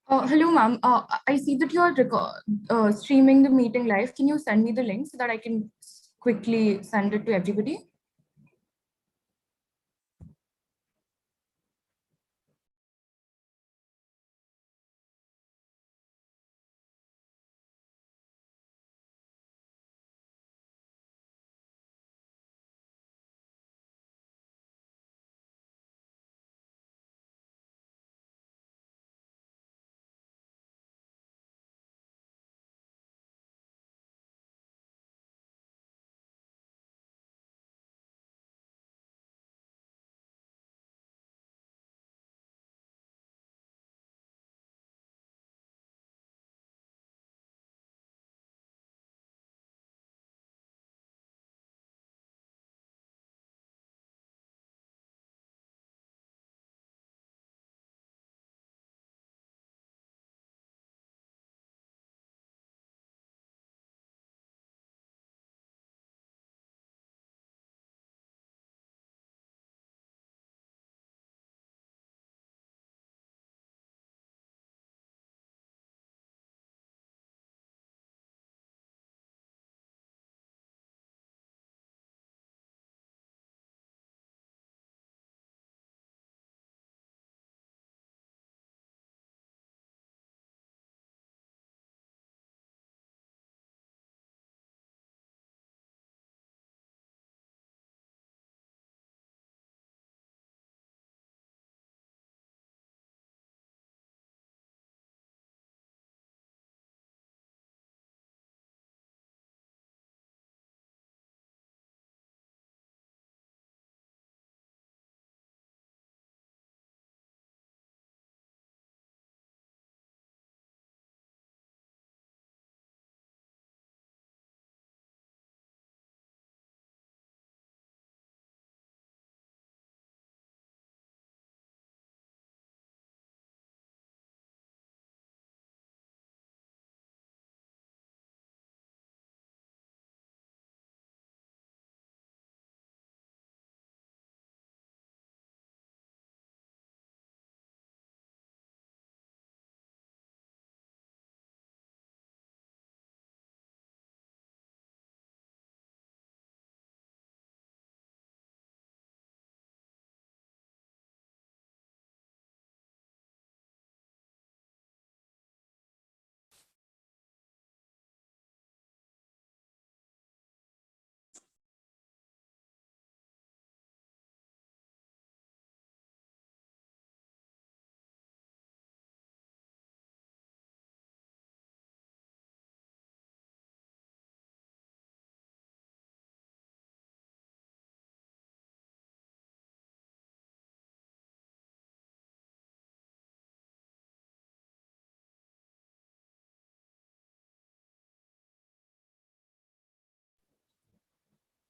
Hello, ma'am. I see that you're streaming the meeting live. Can you send me the link so that I can quickly send it to everybody?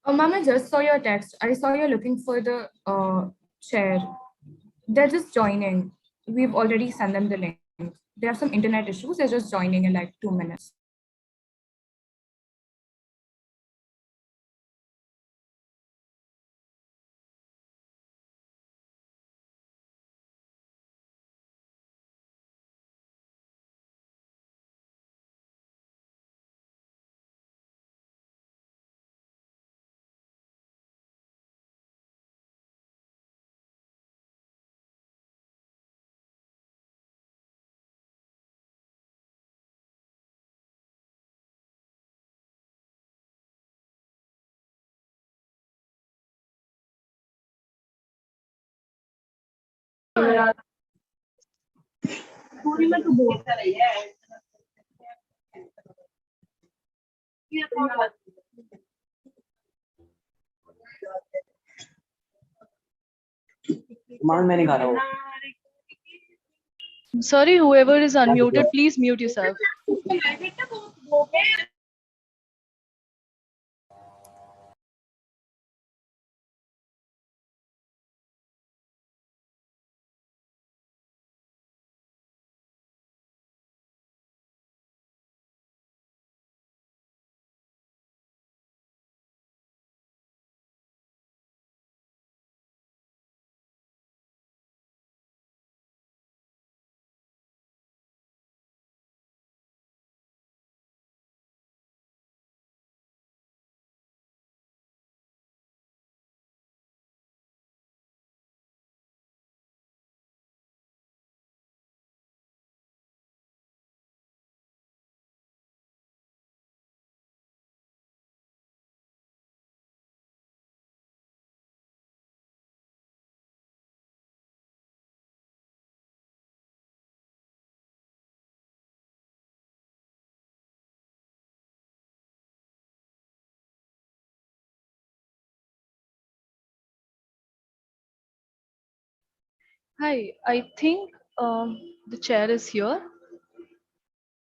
Ma'am, I just saw your text. I saw you're looking for the chair. They're just joining. We've already sent them the link. They have some internet issues. They're just joining in like 2 minutes. Sorry, whoever is unmuted, please mute yourself. Hi, I think the chair is here.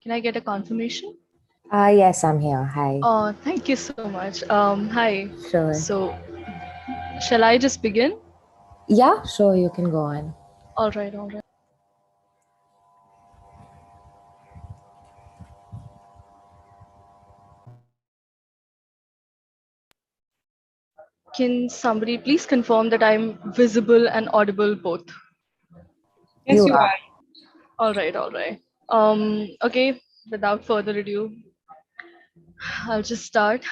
Can I get a confirmation? Yes, I'm here. Hi. Thank you so much. Hi. Sure. So, shall I just begin? Yeah, sure, you can go on. All right, all right. Can somebody please confirm that I'm visible and audible both? Yes, You you are. are. All right, all right. Okay, without further ado, I'll just start.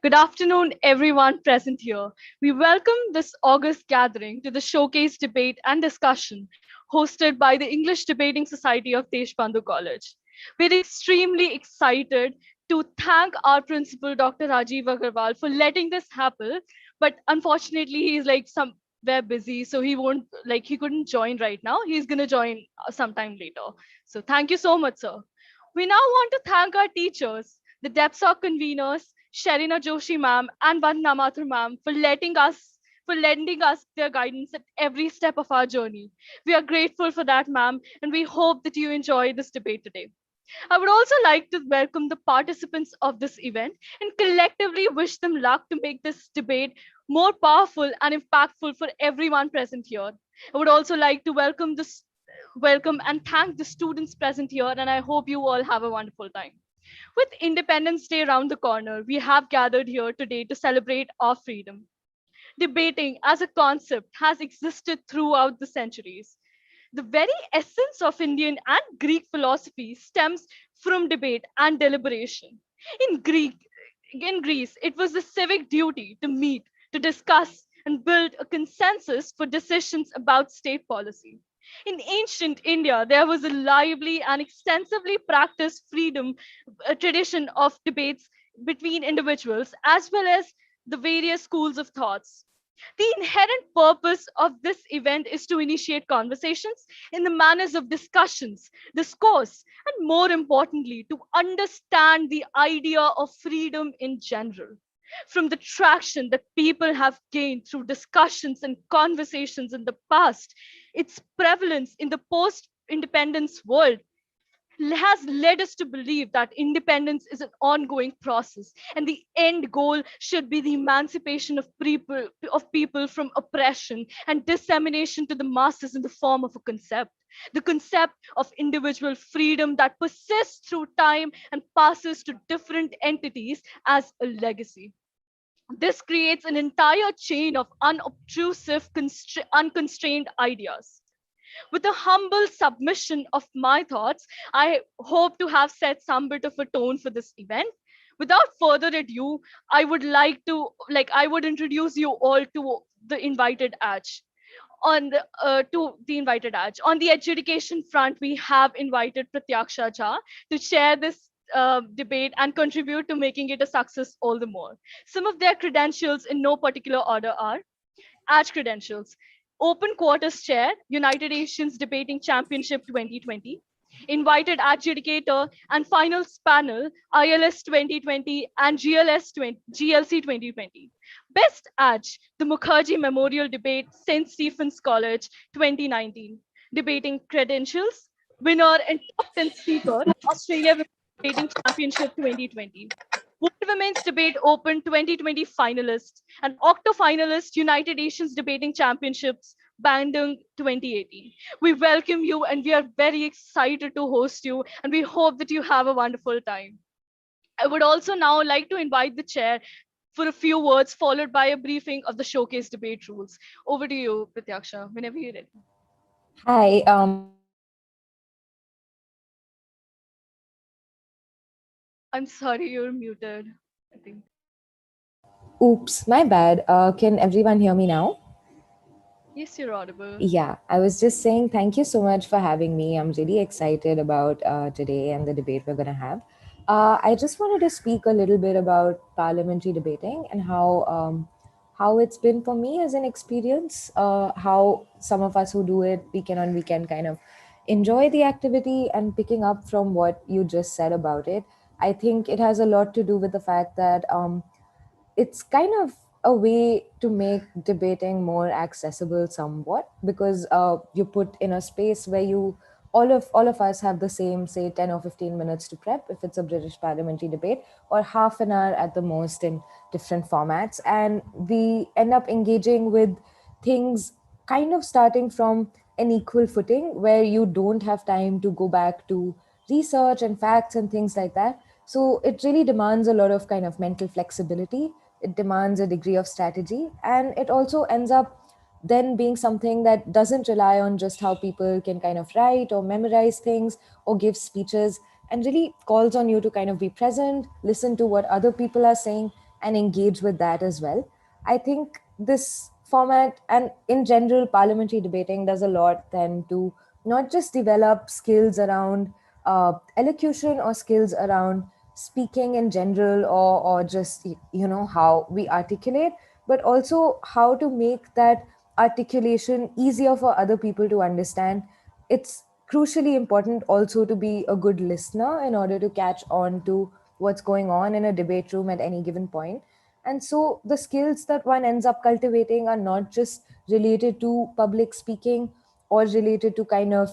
Good afternoon, everyone present here. We welcome this August gathering to the showcase debate and discussion hosted by the English Debating Society of Deshbandhu College. We're extremely excited to thank our principal, Dr. Rajiv Agarwal, for letting this happen. But unfortunately, he's like somewhere busy, so he couldn't join right now. He's gonna join sometime later. So thank you so much, sir. We now want to thank our teachers, the DEPSOC conveners, Sharina Joshi ma'am and Vandana Mathur ma'am for lending us their guidance at every step of our journey. We are grateful for that, ma'am, and we hope that you enjoy this debate today. I would also like to welcome the participants of this event and collectively wish them luck to make this debate more powerful and impactful for everyone present here. I would also like to welcome and thank the students present here, and I hope you all have a wonderful time. With Independence Day around the corner, we have gathered here today to celebrate our freedom. Debating as a concept has existed throughout the centuries. The very essence of Indian and Greek philosophy stems from debate and deliberation. In Greek, in Greece, it was the civic duty to meet, to discuss, and build a consensus for decisions about state policy. In ancient India, there was a lively and extensively practiced freedom a tradition of debates between individuals as well as the various schools of thoughts. The inherent purpose of this event is to initiate conversations in the manners of discussions, discourse, and more importantly, to understand the idea of freedom in general. From the traction that people have gained through discussions and conversations in the past, its prevalence in the post independence world has led us to believe that independence is an ongoing process and the end goal should be the emancipation of people from oppression and dissemination to the masses in the form of a concept, the concept of individual freedom that persists through time and passes to different entities as a legacy. This creates an entire chain of unobtrusive unconstrained ideas. With a humble submission of my thoughts, I hope to have set some bit of a tone for this event. Without further ado, I would introduce you all to the invited edge. On the adjudication front, we have invited Pratyaksha Jha to share this debate and contribute to making it a success all the more. Some of their credentials in no particular order are Arch credentials: Open Quarters Chair, United Nations Debating Championship 2020, Invited Adjudicator and Finals Panel, ILS 2020 and GLC 2020. Best Adj, the Mukherjee Memorial Debate, St. Stephen's College 2019. Debating Credentials, winner and top 10 speaker, Australia Women's Debating Championship 2020. World Women's Debate Open 2020 finalist and octo finalist United Nations Debating Championships Bandung 2018. We welcome you and we are very excited to host you and we hope that you have a wonderful time. I would also now like to invite the chair for a few words followed by a briefing of the showcase debate rules. Over to you, Pratyaksha, whenever you're ready. Hi. I'm sorry you're muted, I think. Oops, my bad. Can everyone hear me now? Yes, you're audible. Yeah, I was just saying thank you so much for having me. I'm really excited about today and the debate we're going to have. I just wanted to speak a little bit about parliamentary debating and how it's been for me as an experience. How some of us who do it weekend on weekend kind of enjoy the activity, and picking up from what you just said about it, I think it has a lot to do with the fact that it's kind of a way to make debating more accessible somewhat, because you put in a space where you all of us have the same, say, 10 or 15 minutes to prep if it's a British parliamentary debate, or half an hour at the most in different formats, and we end up engaging with things kind of starting from an equal footing where you don't have time to go back to research and facts and things like that. So it really demands a lot of kind of mental flexibility. It demands a degree of strategy, and it also ends up then being something that doesn't rely on just how people can kind of write or memorize things or give speeches, and really calls on you to kind of be present, listen to what other people are saying, and engage with that as well. I think this format and in general parliamentary debating does a lot then to not just develop skills around elocution or skills around speaking in general, or just how we articulate, but also how to make that articulation easier for other people to understand. It's crucially important also to be a good listener in order to catch on to what's going on in a debate room at any given point. And so the skills that one ends up cultivating are not just related to public speaking or related to kind of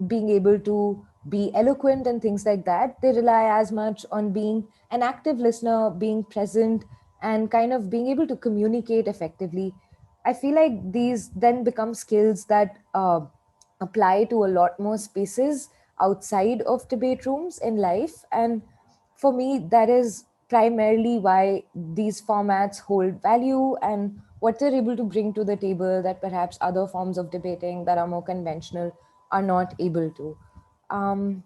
being able to be eloquent and things like that. They rely as much on being an active listener, being present, and kind of being able to communicate effectively. I feel like these then become skills that apply to a lot more spaces outside of debate rooms in life. And for me, that is primarily why these formats hold value and what they're able to bring to the table that perhaps other forms of debating that are more conventional are not able to. Um,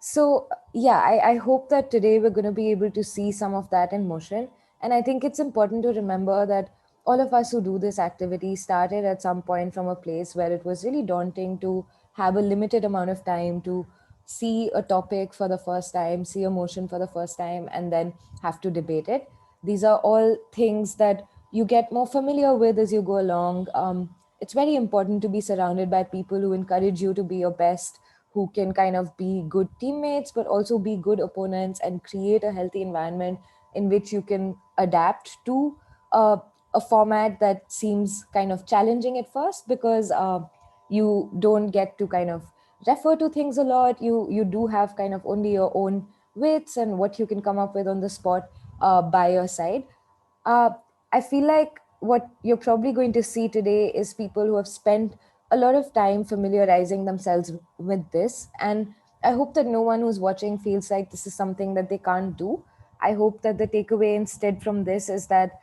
so, yeah, I hope that today we're going to be able to see some of that in motion. And I think it's important to remember that all of us who do this activity started at some point from a place where it was really daunting to have a limited amount of time to see a topic for the first time, see a motion for the first time, and then have to debate it. These are all things that you get more familiar with as you go along. It's very important to be surrounded by people who encourage you to be your best, who can kind of be good teammates, but also be good opponents and create a healthy environment in which you can adapt to a format that seems kind of challenging at first, because you don't get to kind of refer to things a lot. You do have kind of only your own wits and what you can come up with on the spot by your side. uh, I feel like what you're probably going to see today is people who have spent a lot of time familiarizing themselves with this. And I hope that no one who's watching feels like this is something that they can't do. I hope that the takeaway instead from this is that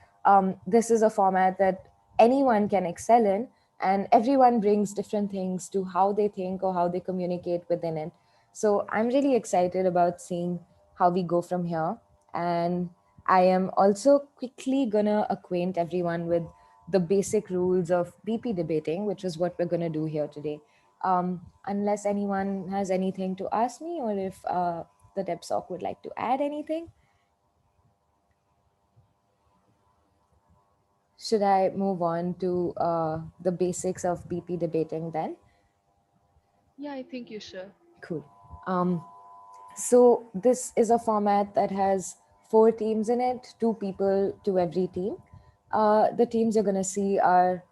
this is a format that anyone can excel in, and everyone brings different things to how they think or how they communicate within it. So I'm really excited about seeing how we go from here. And I am also quickly gonna acquaint everyone with the basic rules of BP debating, which is what we're gonna do here today. Unless anyone has anything to ask me, or if the DepSoc would like to add anything, should I move on to the basics of BP debating then? Yeah, I think you should. Cool. Um, So this is a format that has 4 teams in it, 2 people to every team. The teams you're going to see are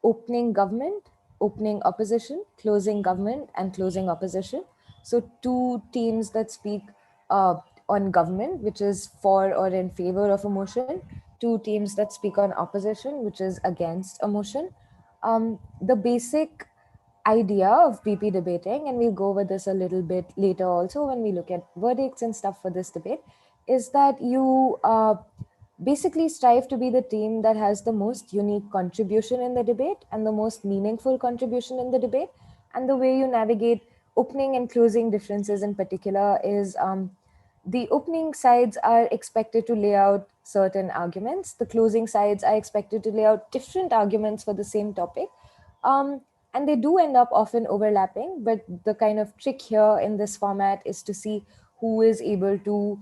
opening government, opening opposition, closing government, and closing opposition. So 2 teams that speak uh, on government, which is for or in favor of a motion. 2 teams that speak on opposition, which is against a motion. The basic idea of BP debating, and we'll go over this a little bit later also when we look at verdicts and stuff for this debate, is that you basically strive to be the team that has the most unique contribution in the debate and the most meaningful contribution in the debate. And the way you navigate opening and closing differences in particular is the opening sides are expected to lay out certain arguments. The closing sides are expected to lay out different arguments for the same topic. Um, and they do end up often overlapping, but the kind of trick here in this format is to see who is able to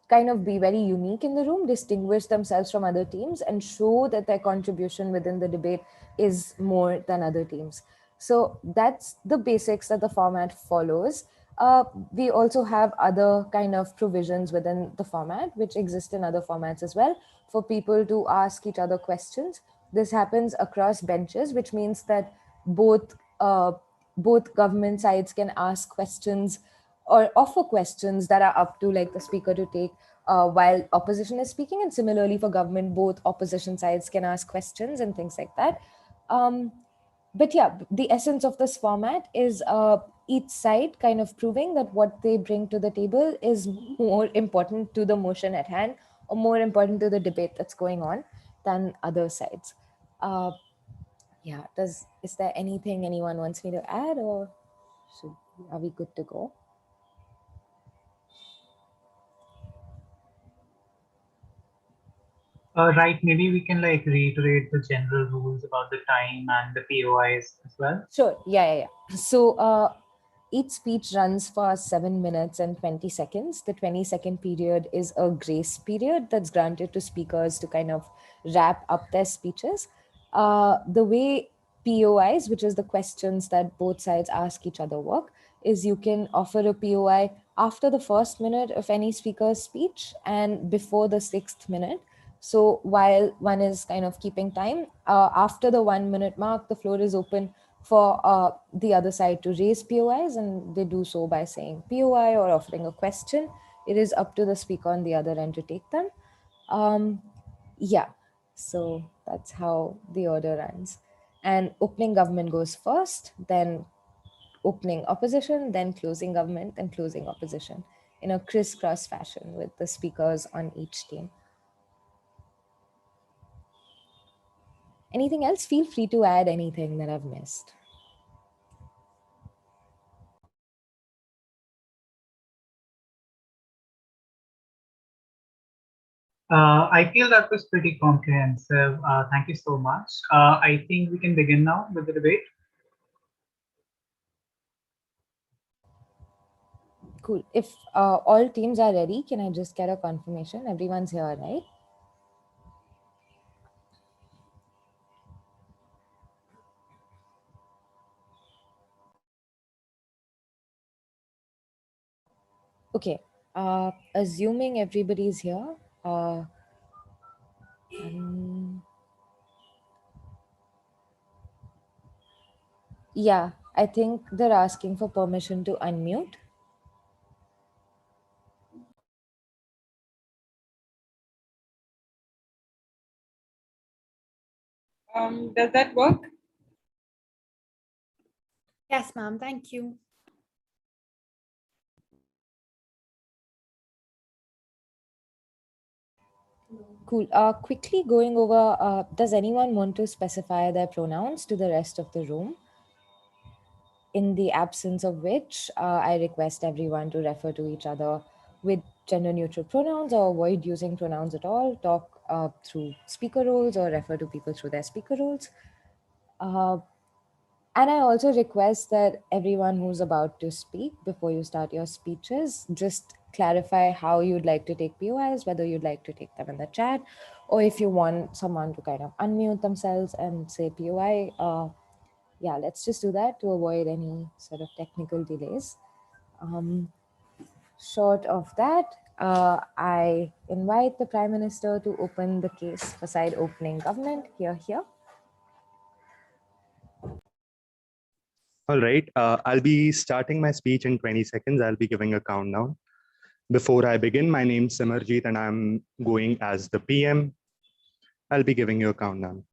kind of be very unique in the room, distinguish themselves from other teams, and show that their contribution within the debate is more than other teams. So that's the basics that the format follows. We also have other kind of provisions within the format, which exist in other formats as well. for people to ask each other questions. This happens across benches, which means that both government sides can ask questions or offer questions that are up to like the speaker to take while opposition is speaking. And similarly for government, both opposition sides can ask questions and things like that. But yeah, the essence of this format is each side kind of proving that what they bring to the table is more important to the motion at hand or more important to the debate that's going on than other sides. Yeah, is there anything anyone wants me to add, or are we good to go? Right, maybe we can like reiterate the general rules about the time and the POIs as well. Sure, yeah. So each speech runs for 7 minutes and 20 seconds. The 20-second period is a grace period that's granted to speakers to kind of wrap up their speeches. The way POIs, which is the questions that both sides ask each other, work is you can offer a POI after the first minute of any speaker's speech and before the 6th minute. So while one is kind of keeping time, after the 1 minute mark, the floor is open for the other side to raise POIs, and they do so by saying POI or offering a question. It is up to the speaker on the other end to take them. Yeah, so that's how the order runs. And opening government goes first, then opening opposition, then closing government, then closing opposition in a crisscross fashion with the speakers on each team. Anything else? Feel free to add anything that I've missed. I feel that was pretty comprehensive. Thank you so much. I think we can begin now with the debate. Cool. If all teams are ready, can I just get a confirmation? Everyone's here, right? Okay. Assuming everybody's here, yeah, I think they're asking for permission to unmute. Does that work? Yes, ma'am. Thank you. Cool. Quickly going over, does anyone want to specify their pronouns to the rest of the room? In the absence of which, I request everyone to refer to each other with gender neutral pronouns or avoid using pronouns at all, talk through speaker roles or refer to people through their speaker roles. And I also request that everyone who's about to speak, before you start your speeches, just clarify how you'd like to take POIs, whether you'd like to take them in the chat, or if you want someone to kind of unmute themselves and say POI. Yeah, let's just do that to avoid any sort of technical delays. Short of that, I invite the Prime Minister to open the case for side opening government. Here. All right, I'll be starting my speech in 20 seconds. I'll be giving a countdown. Before I begin, my name's Simarjeet and I'm going as the PM. I'll be giving you a countdown.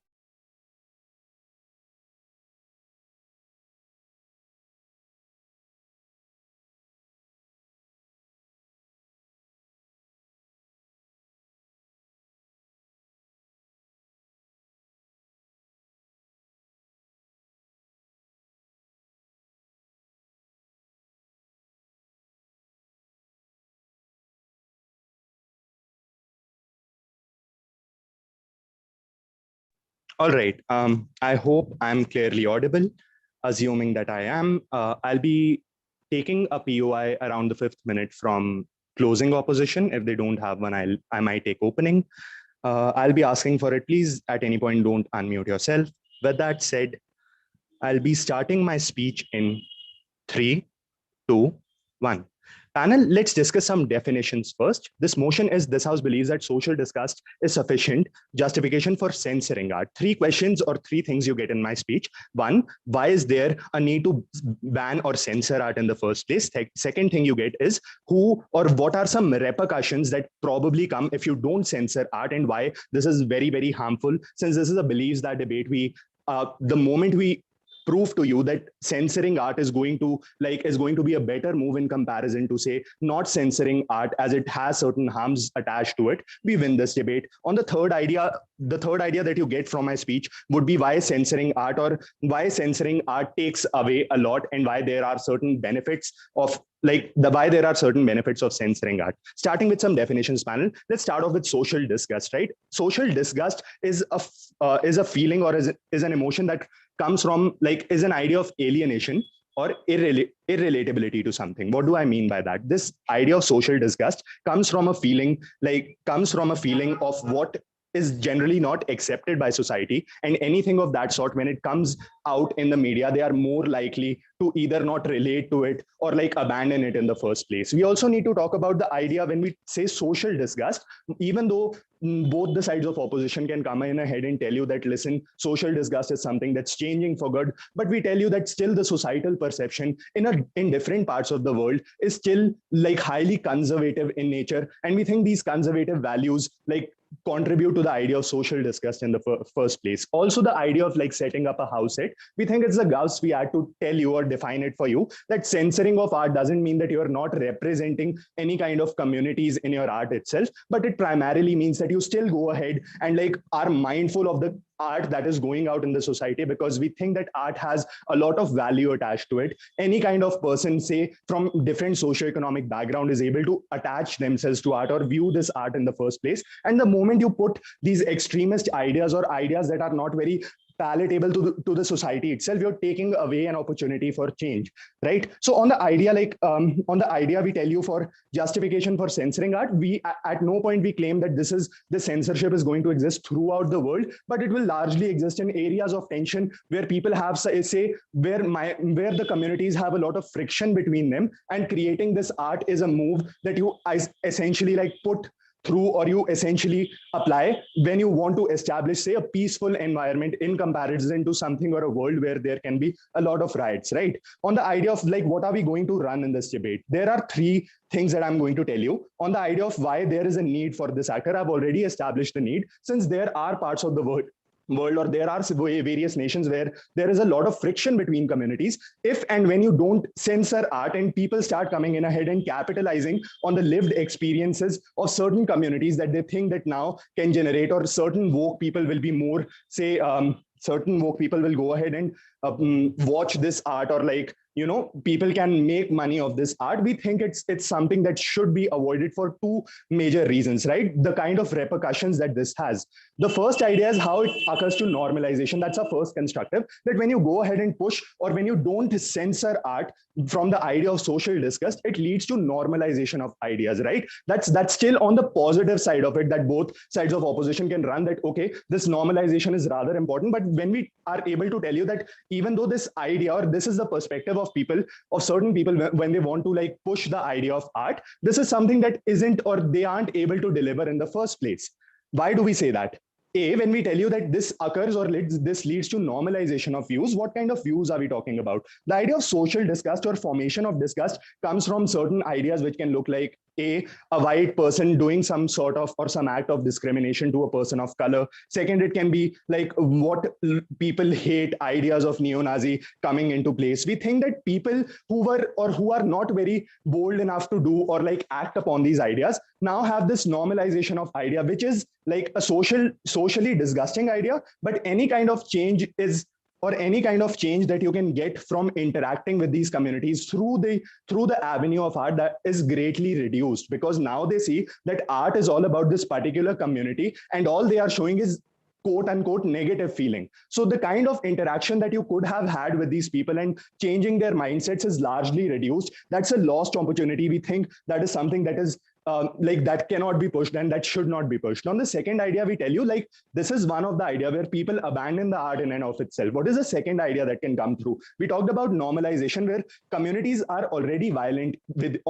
All right, I hope I'm clearly audible. Assuming that I am, I'll be taking a POI around the 5th minute from closing opposition. If they don't have one, I might take opening. I'll be asking for it. Please, at any point, don't unmute yourself. With that said, I'll be starting my speech in 3, 2, 1. Panel, let's discuss some definitions first. This motion is this House believes that social disgust is sufficient justification for censoring art. 3 questions or 3 things you get in my speech. 1, why is there a need to ban or censor art in the first place? Second thing you get is who or what are some repercussions that probably come if you don't censor art, and why this is very, very harmful, since this is a beliefs that debate. The moment we prove to you that censoring art is going to be a better move in comparison to, say, not censoring art, as it has certain harms attached to it, we win this debate. On the third idea that you get from my speech would be why censoring art takes away a lot, and why there are certain benefits of censoring art. Starting with some definitions, panel. Let's start off with social disgust, right? Social disgust is a feeling, or is an emotion that comes from, is an idea of alienation or irrelatability to something. What do I mean by that? This idea of social disgust comes from a feeling of what is generally not accepted by society, and anything of that sort, when it comes out in the media, they are more likely to either not relate to it or abandon it in the first place. We also need to talk about the idea when we say social disgust, even though both the sides of opposition can come in ahead and tell you that, listen, social disgust is something that's changing for good, but we tell you that still the societal perception in different parts of the world is still highly conservative in nature, and we think these conservative values contribute to the idea of social disgust in the first place. Also, the idea of setting up a house set, we think it's the guts we had to tell you or define it for you, that censoring of art doesn't mean that you're not representing any kind of communities in your art itself, but it primarily means that you still go ahead and are mindful of the art that is going out in the society, because we think that art has a lot of value attached to it. Any kind of person, say from different socioeconomic background, is able to attach themselves to art or view this art in the first place. And the moment you put these extremist ideas or ideas that are not very palatable to the society itself, you're taking away an opportunity for change, right? So on the idea, we tell you for justification for censoring art, we at no point we claim that the censorship is going to exist throughout the world, but it will largely exist in areas of tension where people have, say, where the communities have a lot of friction between them, and creating this art is a move that you essentially put through, or you essentially apply when you want to establish, say, a peaceful environment in comparison to something or a world where there can be a lot of riots, right? On the idea of what are we going to run in this debate, there are 3 things that I'm going to tell you. On the idea of why there is a need for this actor, I've already established the need, since there are parts of the world, or there are various nations where there is a lot of friction between communities. If and when you don't censor art, and people start coming in ahead and capitalizing on the lived experiences of certain communities that they think that now can generate, or certain woke people will be more, say, certain woke people will go ahead and watch this art, or people can make money of this art. We think it's something that should be avoided for 2 major reasons, right? The kind of repercussions that this has. The first idea is how it occurs to normalization. That's our first constructive, that when you go ahead and push, or when you don't censor art from the idea of social disgust, it leads to normalization of ideas, right? That's still on the positive side of it, that both sides of opposition can run, that okay, this normalization is rather important. But when we are able to tell you that even though this idea, or this is the perspective of certain people, when they want to push the idea of art, this is something that isn't, or they aren't able to deliver in the first place. Why do we say that? When we tell you that this occurs, or this leads to normalization of views, what kind of views are we talking about? The idea of social disgust or formation of disgust comes from certain ideas which can look like a white person doing some sort of, or some act of discrimination to a person of color. Second, it can be what people hate, ideas of neo-Nazi coming into place. We think that people who are not very bold enough to do or act upon these ideas now have this normalization of idea, which is a socially disgusting idea. But any kind of change that you can get from interacting with these communities through the avenue of art, that is greatly reduced, because now they see that art is all about this particular community, and all they are showing is quote unquote negative feeling. So the kind of interaction that you could have had with these people and changing their mindsets is largely reduced. That's a lost opportunity. We think that is something that is like that cannot be pushed and that should not be pushed. On the second idea, we tell you like this is one of the idea where people abandon the art in and of itself. What is the second idea that can come through? We talked about normalization, where communities are already violent with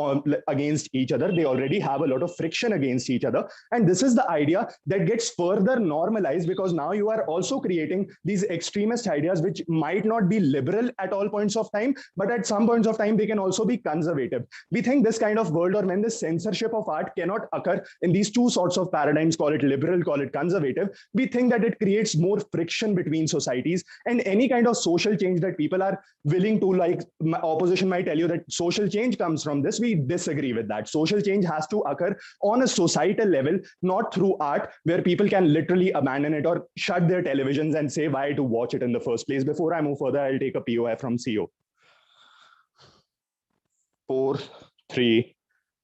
against each other. They already have a lot of friction against each other, and this is the idea that gets further normalized because now you are also creating these extremist ideas which might not be liberal at all points of time, but at some points of time they can also be conservative. We think this kind of world, or when this censorship of art cannot occur in these two sorts of paradigms, call it liberal, call it conservative, we think that it creates more friction between societies, and any kind of social change that people are willing to, like opposition might tell you that social change comes from this, we disagree with that. Social change has to occur on a societal level, not through art where people can literally abandon it or shut their televisions and say why to watch it in the first place. Before I move further, I'll take a POI from CEO. 4, 3,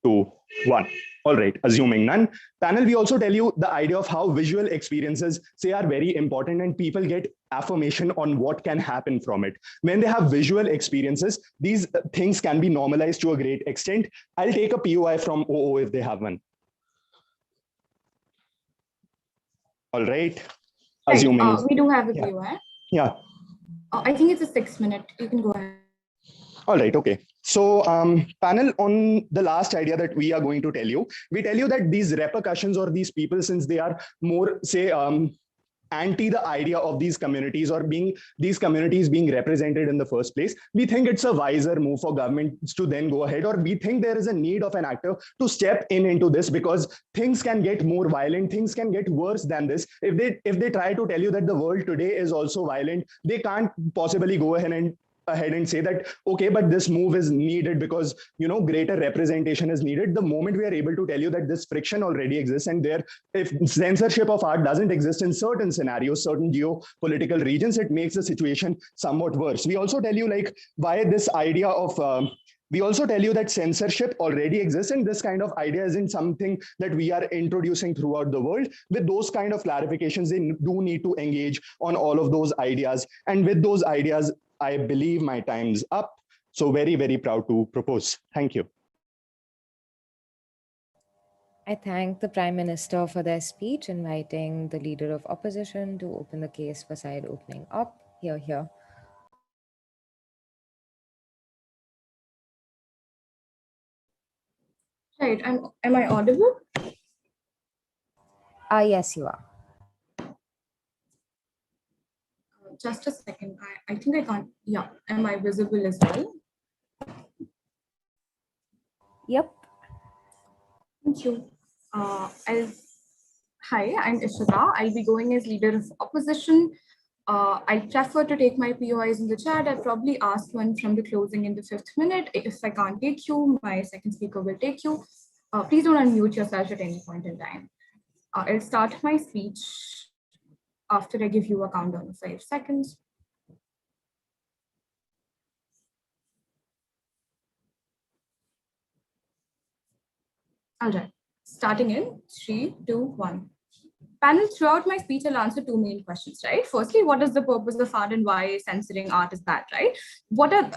2, 1. All right, assuming none. Panel, we also tell you the idea of how visual experiences, say, are very important and people get affirmation on what can happen from it. When they have visual experiences, these things can be normalized to a great extent. I'll take a POI from OO if they have one. All right, assuming. We do have a POI. Yeah. I think it's a 6 minute. You can go ahead. All right, okay. So panel, on the last idea that we are going to tell you, we tell you that these repercussions or these people, since they are more, say, anti the idea of these communities or these communities being represented in the first place, we think it's a wiser move for governments to then go ahead, or we think there is a need of an actor to step into this, because things can get more violent, things can get worse than this. If they try to tell you that the world today is also violent, they can't possibly go ahead and say that, okay, but this move is needed because, you know, greater representation is needed. The moment we are able to tell you that this friction already exists, and if censorship of art doesn't exist in certain scenarios, certain geopolitical regions, it makes the situation somewhat worse. We also tell you like why this idea of we also tell you that censorship already exists, and this kind of idea isn't something that we are introducing throughout the world. With those kind of clarifications, they do need to engage on all of those ideas. And with those ideas, I believe my time's up. So very, very proud to propose. Thank you. I thank the Prime Minister for their speech, inviting the Leader of Opposition to open the case for side opening up. Here, here. Right, am I audible? Yes, you are. Just a second. I think I can't. Yeah. Am I visible as well? Yep. Thank you. Hi, I'm Ishita. I'll be going as Leader of Opposition. I prefer to take my POIs in the chat. I'll probably ask one from the closing in the 5th minute. If I can't take you, my second speaker will take you. Please don't unmute yourself at any point in time. I'll start my speech after I give you a countdown of 5 seconds. All right, starting in 3, 2, 1. Panel, throughout my speech, I'll answer 2 main questions, right? Firstly, what is the purpose of art and why censoring art is bad, right?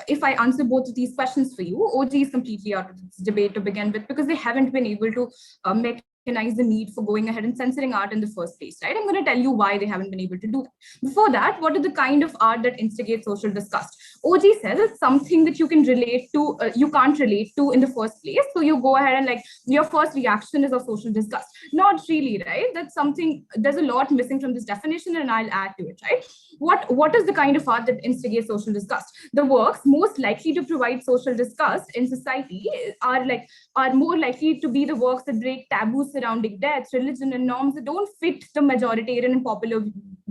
If I answer both of these questions for you, OG is completely out of this debate to begin with, because they haven't been able to mechanize the need for going ahead and censoring art in the first place, right? I'm going to tell you why they haven't been able to do that. Before that, what are the kind of art that instigates social disgust? OG says it's something that you can relate to, you can't relate to in the first place. So you go ahead and like your first reaction is of social disgust. Not really, right? That's something, there's a lot missing from this definition, and I'll add to it, right? What is the kind of art that instigates social disgust? The works most likely to provide social disgust in society are more likely to be the works that break taboos surrounding death, religion, and norms that don't fit the majoritarian and popular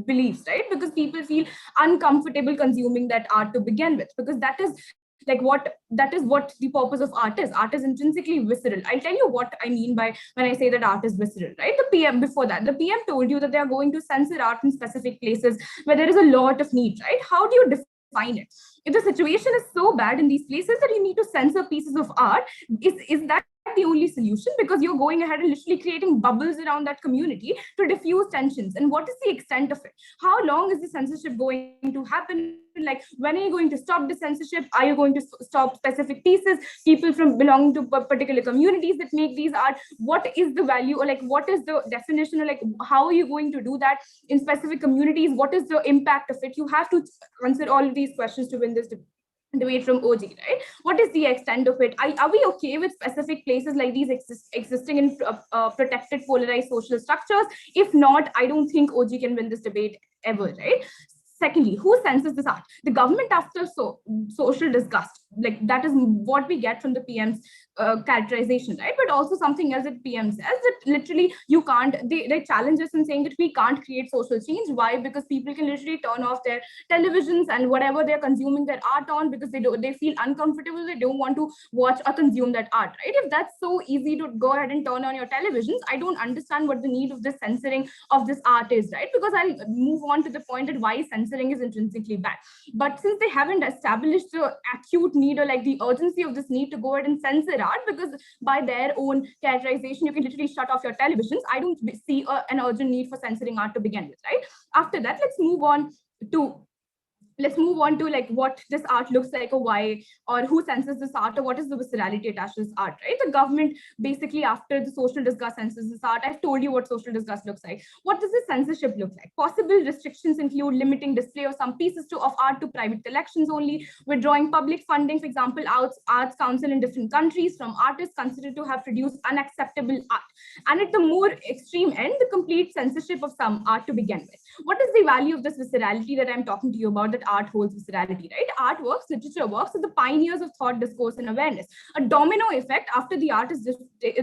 beliefs, right? Because people feel uncomfortable consuming that art to begin with, because that is what the purpose of art is. Art is intrinsically visceral. I'll tell you what I mean by when I say that art is visceral, right? The PM told you that they are going to censor art in specific places where there is a lot of need, right? How do you define it? If the situation is so bad in these places that you need to censor pieces of art, is that the only solution? Because you're going ahead and literally creating bubbles around that community to diffuse tensions. And what is the extent of it? How long is the censorship going to happen? Like, when are you going to stop the censorship? Are you going to stop specific pieces, people from belonging to particular communities that make these art? What is the value, or like what is the definition, or like how are you going to do that in specific communities? What is the impact of it? You have to answer all of these questions to win this debate from OG, right? What is the extent of it? Are we okay with specific places like these existing in protected polarized social structures? If not, I don't think OG can win this debate ever, right? Secondly, who censors this art? The government, after social disgust, like that is what we get from the PM's characterization, right? But also something else that PM says, that literally you can't, they challenge us in saying that we can't create social change. Why? Because people can literally turn off their televisions and whatever they're consuming their art on, because they feel uncomfortable, they don't want to watch or consume that art, right? If that's so easy to go ahead and turn on your televisions, I don't understand what the need of this censoring of this art is, right? Because I'll move on to the point that why censoring is intrinsically bad. But since they haven't established the acute need, or like the urgency of this need to go ahead and censor art, because by their own characterization, you can literally shut off your televisions, I don't see an urgent need for censoring art to begin with, right? After that, let's move on to like what this art looks like, or why, or who censors this art, or what is the viscerality attached to this art, right? The government basically, after the social disgust, censors this art. I've told you what social disgust looks like. What does this censorship look like? Possible restrictions include limiting display of some pieces of art to private collections only, withdrawing public funding, for example, arts council in different countries from artists considered to have produced unacceptable art. And at the more extreme end, the complete censorship of some art to begin with. What is the value of this viscerality that I'm talking to you about, that art holds viscerality, right? Art works, literature works, are the pioneers of thought, discourse, and awareness. A domino effect after the art is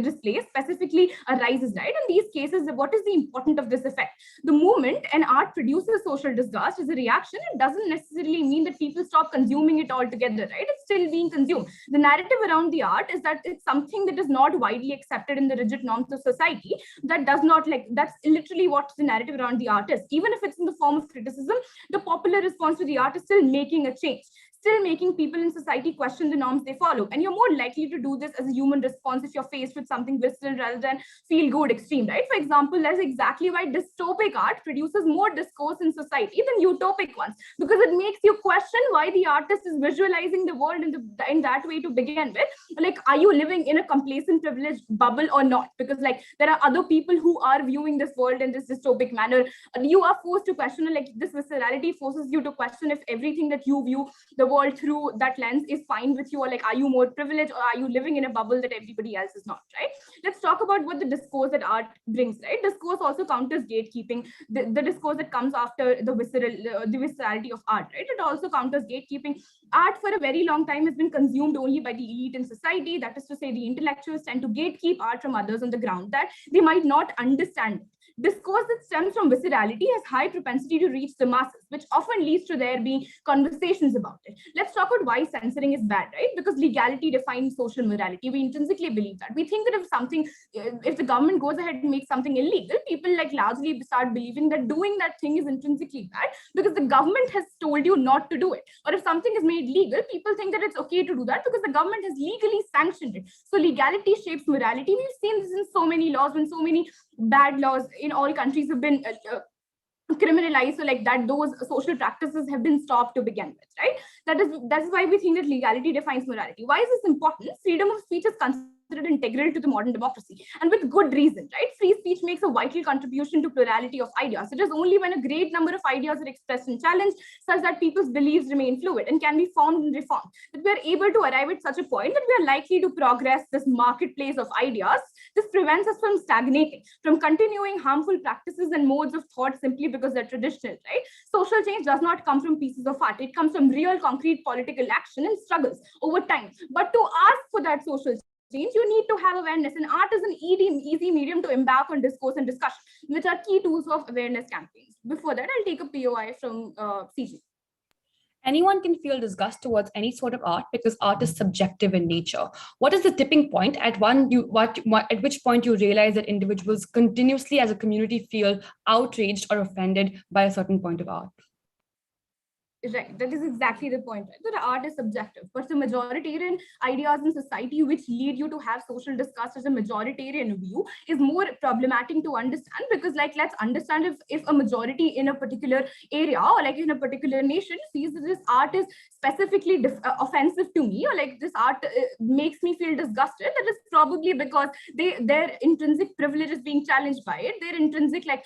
displaced specifically arises, right? In these cases, what is the importance of this effect? The moment an art produces social disgust as a reaction, it doesn't necessarily mean that people stop consuming it altogether, right? It's still being consumed. The narrative around the art is that it's something that is not widely accepted in the rigid norms of society, that does not, like, that's literally what the narrative around the art is. Even if it's in the form of criticism, the popular response to the art is still making a change, still making people in society question the norms they follow. And you're more likely to do this as a human response if you're faced with something visceral rather than feel good extreme, right? For example, that's exactly why dystopic art produces more discourse in society than utopic ones, because it makes you question why the artist is visualizing the world in that way to begin with. Like, are you living in a complacent privileged bubble or not? Because like there are other people who are viewing this world in this dystopic manner. You are forced to question, like this viscerality forces you to question if everything that you view the world through that lens is fine with you, or like, are you more privileged, or are you living in a bubble that everybody else is not, right? Let's talk about what the discourse that art brings, right? Discourse also counters gatekeeping, the discourse that comes after the viscerality of art, right? It also counters gatekeeping. Art for a very long time has been consumed only by the elite in society. That is to say, the intellectuals tend to gatekeep art from others on the ground that they might not understand. Discourse that stems from viscerality has high propensity to reach the masses, which often leads to there being conversations about it. Let's talk about why censoring is bad, right? Because legality defines social morality. We intrinsically believe that. We think that if the government goes ahead and makes something illegal, people like largely start believing that doing that thing is intrinsically bad because the government has told you not to do it. Or if something is made legal, people think that it's okay to do that because the government has legally sanctioned it. So legality shapes morality. We've seen this in so many laws, when so many bad laws in all countries have been criminalized, so like that those social practices have been stopped to begin with, right? That's why we think that legality defines morality. Why is this important? Freedom of speech is considered integral to the modern democracy, and with good reason, right? Free speech makes a vital contribution to plurality of ideas. It is only when a great number of ideas are expressed and challenged, such that people's beliefs remain fluid and can be formed and reformed, that we are able to arrive at such a point that we are likely to progress this marketplace of ideas. This prevents us from stagnating, from continuing harmful practices and modes of thought simply because they're traditional, right? Social change does not come from pieces of art. It comes from real, concrete political action and struggles over time. But to ask for that social change, you need to have awareness, and art is an easy medium to embark on discourse and discussion, which are key tools of awareness campaigns. Before that, I'll take a POI from CG. Anyone can feel disgust towards any sort of art because art is subjective in nature. What is the tipping point at which point you realize that individuals continuously as a community feel outraged or offended by a certain point of art? Right, that is exactly the point. Right? That art is subjective, but the majoritarian ideas in society which lead you to have social disgust as a majoritarian view is more problematic to understand, because like, let's understand if a majority in a particular area or like in a particular nation sees that this art is specifically offensive to me, or like this art makes me feel disgusted, that is probably because their intrinsic privilege is being challenged by it, their intrinsic like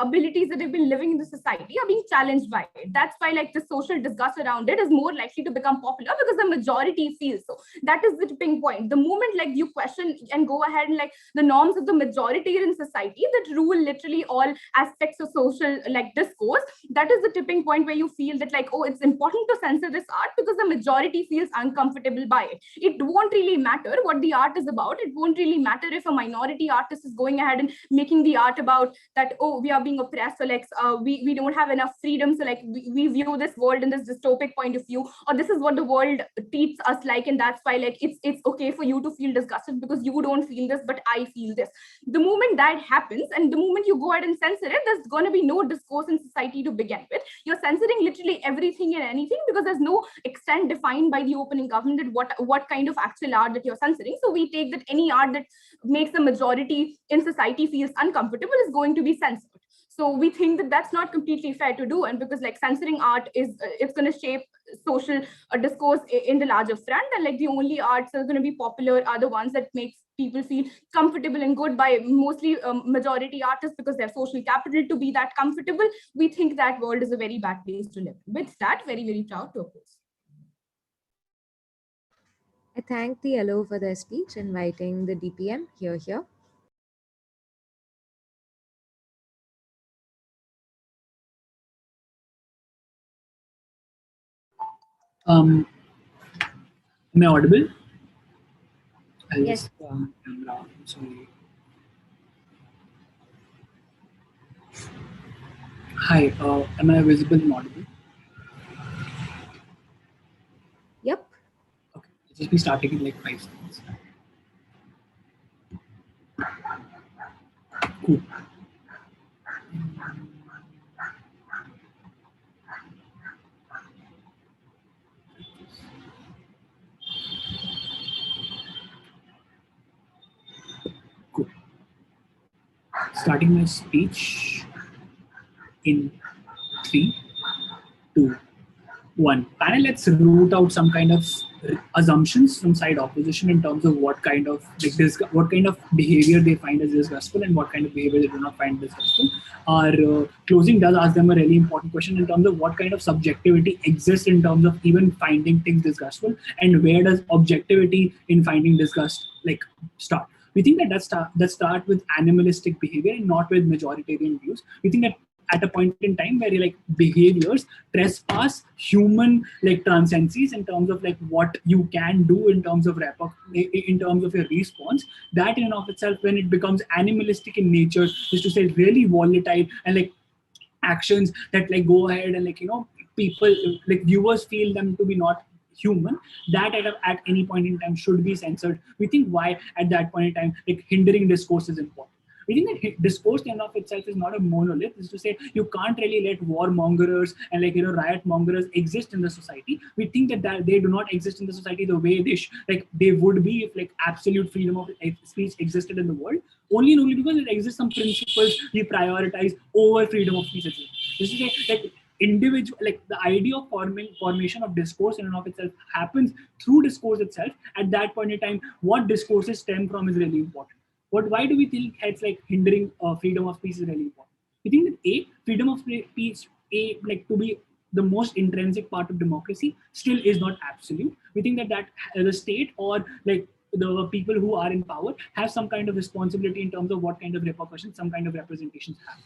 abilities that they've been living in the society are being challenged by it. That's why like the social disgust around it is more likely to become popular, because the majority feels so. That is the tipping point. The moment like you question and go ahead and like the norms of the majoritarian society that rule literally all aspects of social like discourse, that is the tipping point where you feel that like, oh, it's important to censor this art because the majority feels uncomfortable by it. It won't really matter what the art is about. It won't really matter if a minority artist is going ahead and making the art about that, oh, we are being oppressed, or like we don't have enough freedom, so like we view this world in this dystopic point of view, or this is what the world treats us like, and that's why like it's okay for you to feel disgusted because you don't feel this but I feel this. The moment that happens and the moment you go ahead and censor it, there's going to be no discourse in society to begin with. You're censoring literally everything and anything because there's no extent defined by the opening government that what kind of actual art that you're censoring. So we take that any art that makes the majority in society feels uncomfortable is going to be censored. So we think that that's not completely fair to do, and because like censoring art is it's going to shape social discourse in the larger front, and like the only arts that are going to be popular are the ones that makes people feel comfortable and good by mostly majority artists because they're social capital to be that comfortable. We think that world is a very bad place to live. With that, very, very proud to oppose. I thank the LO for their speech, inviting the DPM here. Am I audible? Yes. Camera. Sorry. Hi. Am I visible and audible? Yep. Okay. I'll just be starting in like 5 seconds. Cool. Cool. Starting my speech in 3, 2, 1. Panel, let's root out some kind of assumptions from side opposition in terms of what kind of what kind of behavior they find as disgustful and what kind of behavior they do not find disgustful. Our closing does ask them a really important question in terms of what kind of subjectivity exists in terms of even finding things disgustful, and where does objectivity in finding disgust like start. We think that start with animalistic behavior and not with majoritarian views. We think that at a point in time where like behaviors trespass human like transcendencies in terms of like what you can do in terms of in terms of your response, that in and of itself, when it becomes animalistic in nature, is to say really volatile and like actions that like go ahead and like people like viewers feel them to be not human, that at any point in time should be censored. We think why at that point in time like hindering discourse is important. We think that discourse in and of itself is not a monolith. Is to say you can't really let warmongers and like riot mongers exist in the society. We think that they do not exist in the society the way they would be if like absolute freedom of speech existed in the world. Only and only because it exists some principles we prioritize over freedom of speech. This is like individual, like the idea of formation of discourse in and of itself happens through discourse itself. At that point in time, what discourses stem from is really important. Why do we think heads like hindering freedom of speech is really important? We think that freedom of speech, like to be the most intrinsic part of democracy, still is not absolute. We think that the state or like the people who are in power have some kind of responsibility in terms of what kind of repercussions, some kind of representations have.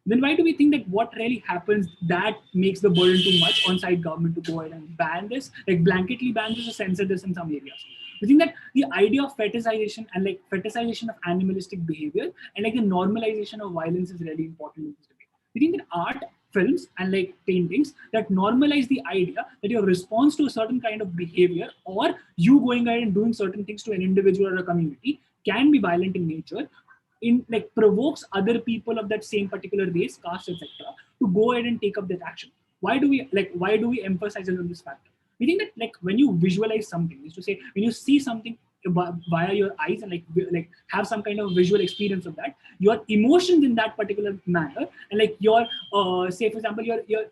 Then why do we think that what really happens that makes the burden too much on side government to go ahead and ban this, like blanketly ban this or censor this in some areas? We think that the idea of fetishization and like fetishization of animalistic behavior and like the normalization of violence is really important in this debate. We think that art, films, and like paintings that normalize the idea that your response to a certain kind of behavior or you going ahead and doing certain things to an individual or a community can be violent in nature, in like provokes other people of that same particular race, caste, etc., to go ahead and take up that action. Why do we emphasize on this factor? We think that like when you visualize something, is to say when you see something via your eyes and like have some kind of visual experience of that, your emotions in that particular manner, and like your say for example your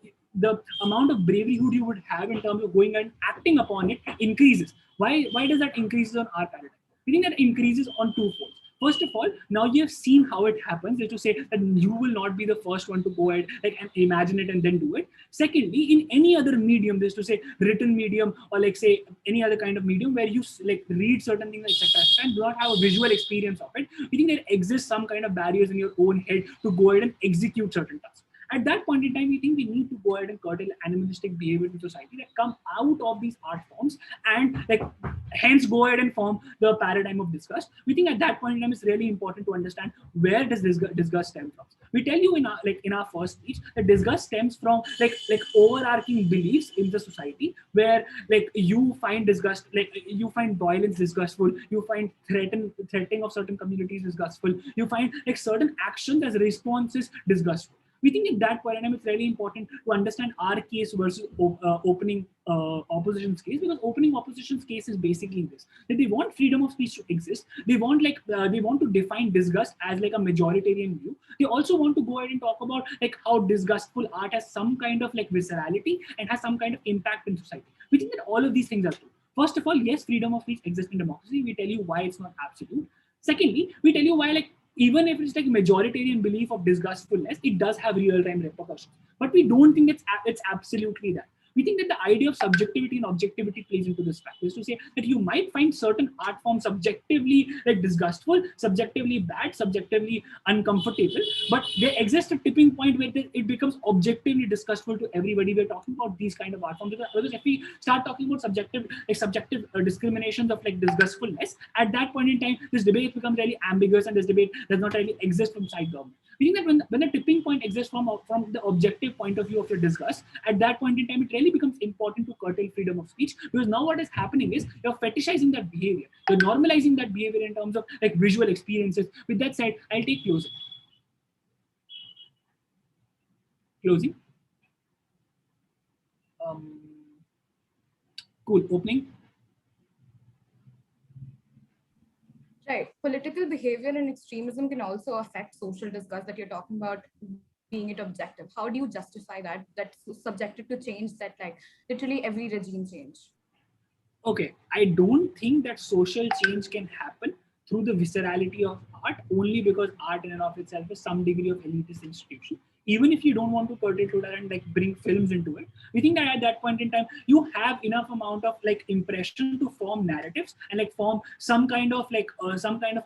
the amount of bravery you would have in terms of going and acting upon it increases. Why does that increase on our paradigm? We think that increases on two folds. First of all, now you have seen how it happens, is to say that you will not be the first one to go ahead like and imagine it and then do it. Secondly, in any other medium, is to say written medium or like say any other kind of medium where you like read certain things, etc., and do not have a visual experience of it, we think there exists some kind of barriers in your own head to go ahead and execute certain tasks. At that point in time, we think we need to go ahead and curtail animalistic behavior in society that come out of these art forms and like hence go ahead and form the paradigm of disgust. We think at that point in time it's really important to understand where does disgust stem from. We tell you in our first speech that disgust stems from like overarching beliefs in the society where like you find disgust, like you find violence disgustful, you find threatening of certain communities disgustful, you find like certain actions as responses disgustful. We think in that paradigm it's really important to understand our case versus opening opposition's case, because opening opposition's case is basically this: that they want freedom of speech to exist. They want they want to define disgust as like a majoritarian view. They also want to go ahead and talk about like how disgustful art has some kind of like viscerality and has some kind of impact in society. We think that all of these things are true. First of all, yes, freedom of speech exists in democracy. We tell you why it's not absolute. Secondly, we tell you why like even if it's like majoritarian belief of disgustfulness, it does have real-time repercussions. But we don't think it's absolutely that. We think that the idea of subjectivity and objectivity plays into this fact. Is to say that you might find certain art forms subjectively like disgustful, subjectively bad, subjectively uncomfortable, but there exists a tipping point where it becomes objectively disgustful to everybody. We're talking about these kind of art forms, because if we start talking about subjective discriminations of like disgustfulness, at that point in time, this debate becomes really ambiguous, and this debate does not really exist from side government. We think that when the tipping point exists from the objective point of view of your disgust, at that point in time, it really becomes important to curtail freedom of speech, because now what is happening is you're fetishizing that behavior. You're normalizing that behavior in terms of like visual experiences. With that said, I'll take closing. Closing. Cool. Opening. Right. Political behavior and extremism can also affect social disgust that you're talking about being it objective. How do you justify that? That's subjective to change, that like literally every regime change. Okay, I don't think that social change can happen through the viscerality of art only because art in and of itself is some degree of elitist institution. Even if you don't want to curtail to that and like bring films into it, we think that at that point in time you have enough amount of like impression to form narratives and like form some kind of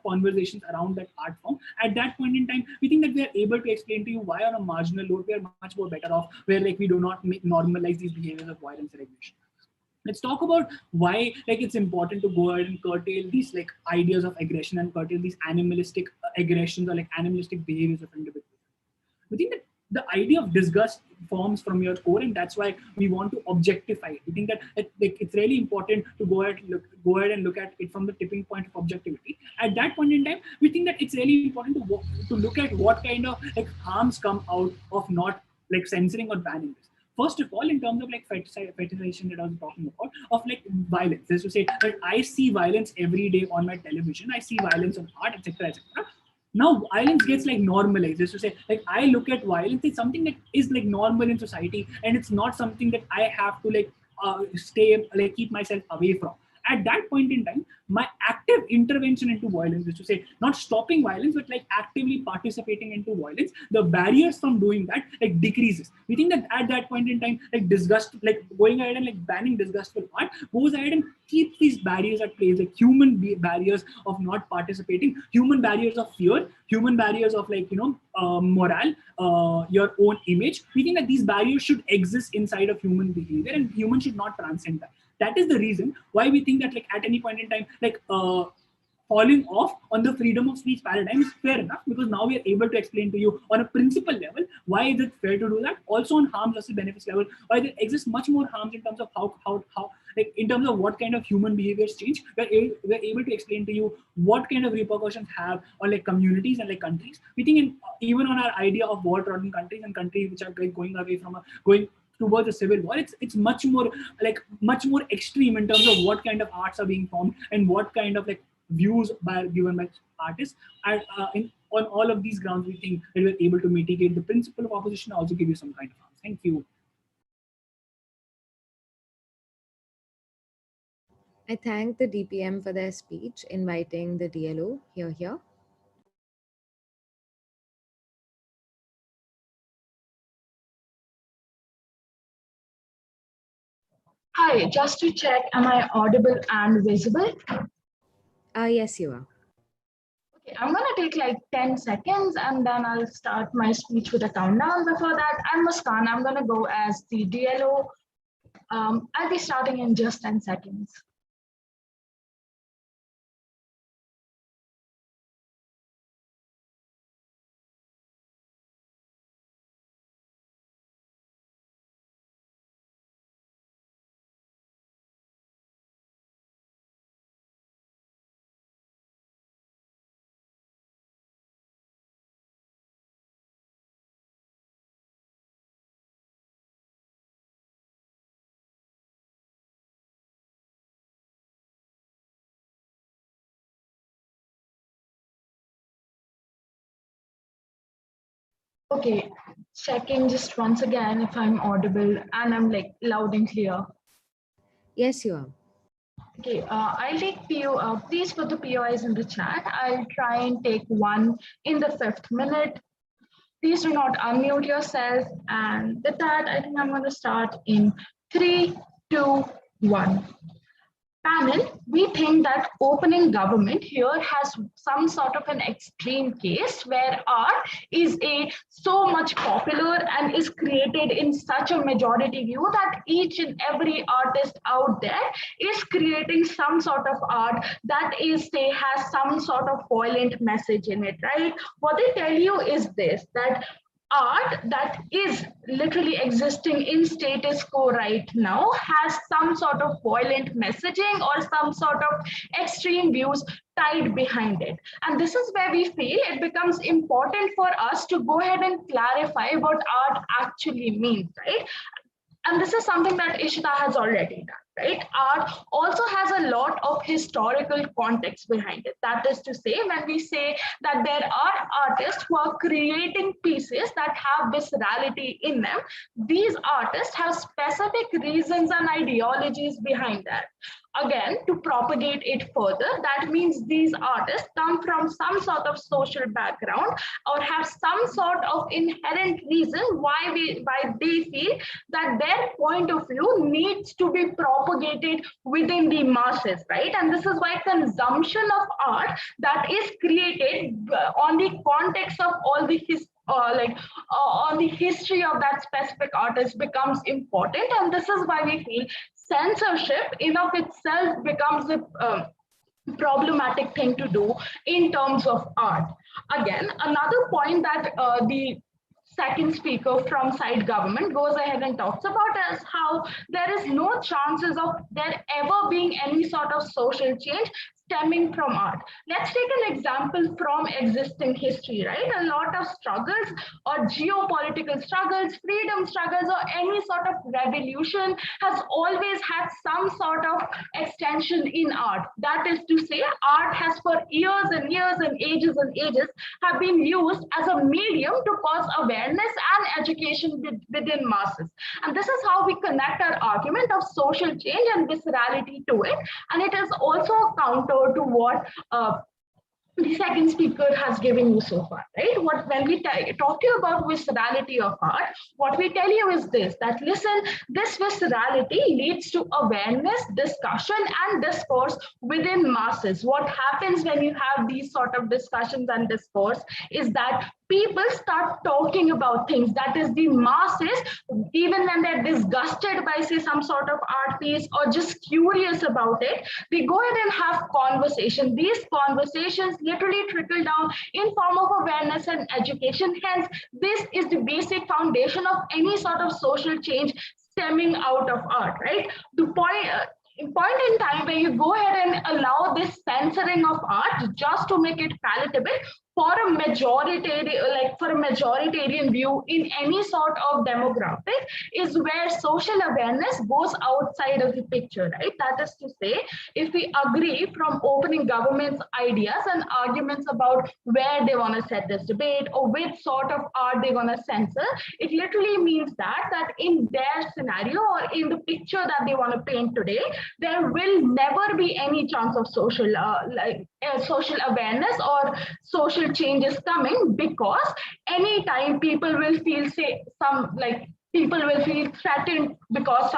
conversations around that art form. At that point in time, we think that we are able to explain to you why on a marginal note we are much more better off, where like we do not normalize these behaviors of violence and aggression. Let's talk about why like it's important to go ahead and curtail these like ideas of aggression and curtail these animalistic aggressions or like animalistic behaviors of individuals. We think that the idea of disgust forms from your core, and that's why we want to objectify it. We think that it's really important to go ahead and look at it from the tipping point of objectivity. At that point in time, we think that it's really important to look at what kind of like harms come out of not like censoring or banning this. First of all, in terms of like fetishization that I was talking about, of like violence, is to say that I see violence every day on my television, I see violence on art, etc., etc. Now violence gets like normalized. Is to say like I look at violence, it's something that is like normal in society, and it's not something that I have to like keep myself away from. At that point in time, my active intervention into violence, is to say not stopping violence, but like actively participating into violence, the barriers from doing that like decreases. We think that at that point in time, like disgust, like going ahead and like banning disgustful art goes ahead and keeps these barriers at play, like human barriers of not participating, human barriers of fear, human barriers of like morale, your own image. We think that these barriers should exist inside of human behavior, and humans should not transcend that. That is the reason why we think that like at any point in time, like falling off on the freedom of speech paradigm is fair enough, because now we are able to explain to you on a principle level why is it fair to do that. Also on harms versus benefits level, why there exists much more harms in terms of how like in terms of what kind of human behaviors change. We're able to explain to you what kind of repercussions have on like communities and like countries. We think even on our idea of war-trodden countries and countries which are like going towards a civil war. It's much more extreme in terms of what kind of arts are being formed and what kind of like views given by artists. And on all of these grounds, we think that we're able to mitigate the principle of opposition, also give you some kind of harm. Thank you. I thank the DPM for their speech, inviting the DLO here. Hi, just to check, am I audible and visible? Yes, you are. Okay, I'm gonna take like 10 seconds and then I'll start my speech with a countdown. Before that, I'm Muskan. I'm gonna go as the DLO. I'll be starting in just 10 seconds. Okay, checking just once again if I'm audible and I'm like loud and clear. Yes, you are. Okay, I'll take PO. Please put the POIs in the chat. I'll try and take one in the 5th minute. Please do not unmute yourself. And with that, I think I'm going to start in 3, 2, 1. Panel, we think that opening government here has some sort of an extreme case where art is so much popular and is created in such a majority view that each and every artist out there is creating some sort of art that has some sort of violent message in it, right? What they tell you is this, that art that is literally existing in status quo right now has some sort of violent messaging or some sort of extreme views tied behind it. And this is where we feel it becomes important for us to go ahead and clarify what art actually means, right? And this is something that Ishita has already done, right? Art also has a lot of historical context behind it. That is to say, when we say that there are artists who are creating pieces that have viscerality in them, these artists have specific reasons and ideologies behind that. Again, to propagate it further, that means these artists come from some sort of social background or have some sort of inherent reason why they feel that their point of view needs to be propagated within the masses, right? And this is why consumption of art that is created on the context of all the on the history of that specific artist becomes important. And this is why we feel censorship in of itself becomes a problematic thing to do in terms of art. Again, another point that the second speaker from side government goes ahead and talks about is how there is no chances of there ever being any sort of social change stemming from art. Let's take an example from existing history, right? A lot of struggles or geopolitical struggles, freedom struggles, or any sort of revolution has always had some sort of extension in art. That is to say, art has for years and years and ages have been used as a medium to cause awareness and education within masses. And this is how we connect our argument of social change and viscerality to it. And it is also a counter to what the second speaker has given you so far, right? When we talk to you about viscerality of art, what we tell you is this, that listen, this viscerality leads to awareness, discussion, and discourse within masses. What happens when you have these sort of discussions and discourse is that people start talking about things, that is the masses, even when they're disgusted by say some sort of art piece or just curious about it, they go ahead and have conversation. These conversations literally trickle down in form of awareness and education. Hence, this is the basic foundation of any sort of social change stemming out of art, right? The point in time where you go ahead and allow this censoring of art just to make it palatable, for a majoritarian view in any sort of demographic is where social awareness goes outside of the picture, right? That is to say, if we agree from opening government's ideas and arguments about where they want to set this debate or which sort of art they want to censor, it literally means that in their scenario or in the picture that they want to paint today, there will never be any chance of social awareness or social changes coming, because anytime people will feel people will feel threatened because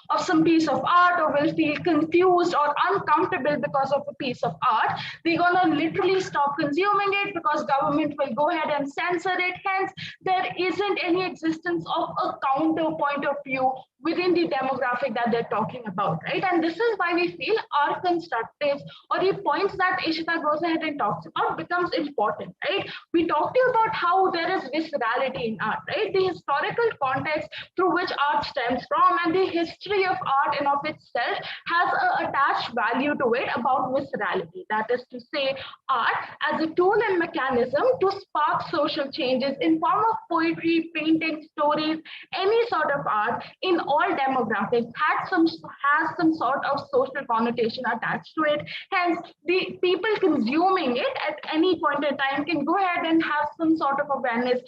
of some piece of art, or will feel confused or uncomfortable because of a piece of art, they're gonna literally stop consuming it because government will go ahead and censor it. Hence, there isn't any existence of a counter point of view within the demographic that they're talking about, right? And this is why we feel our constructives or the points that Ishita goes ahead and talks about becomes important, right? We talked to you about how there is viscerality in art, right? The historical context through which art stems from and the history of art in of itself has an attached value to it about viscerality. That is to say, art as a tool and mechanism to spark social changes in form of poetry, painting, stories, any sort of art in all demographics has some sort of social connotation attached to it. Hence, the people consuming it at any point in time can go ahead and have some sort of awareness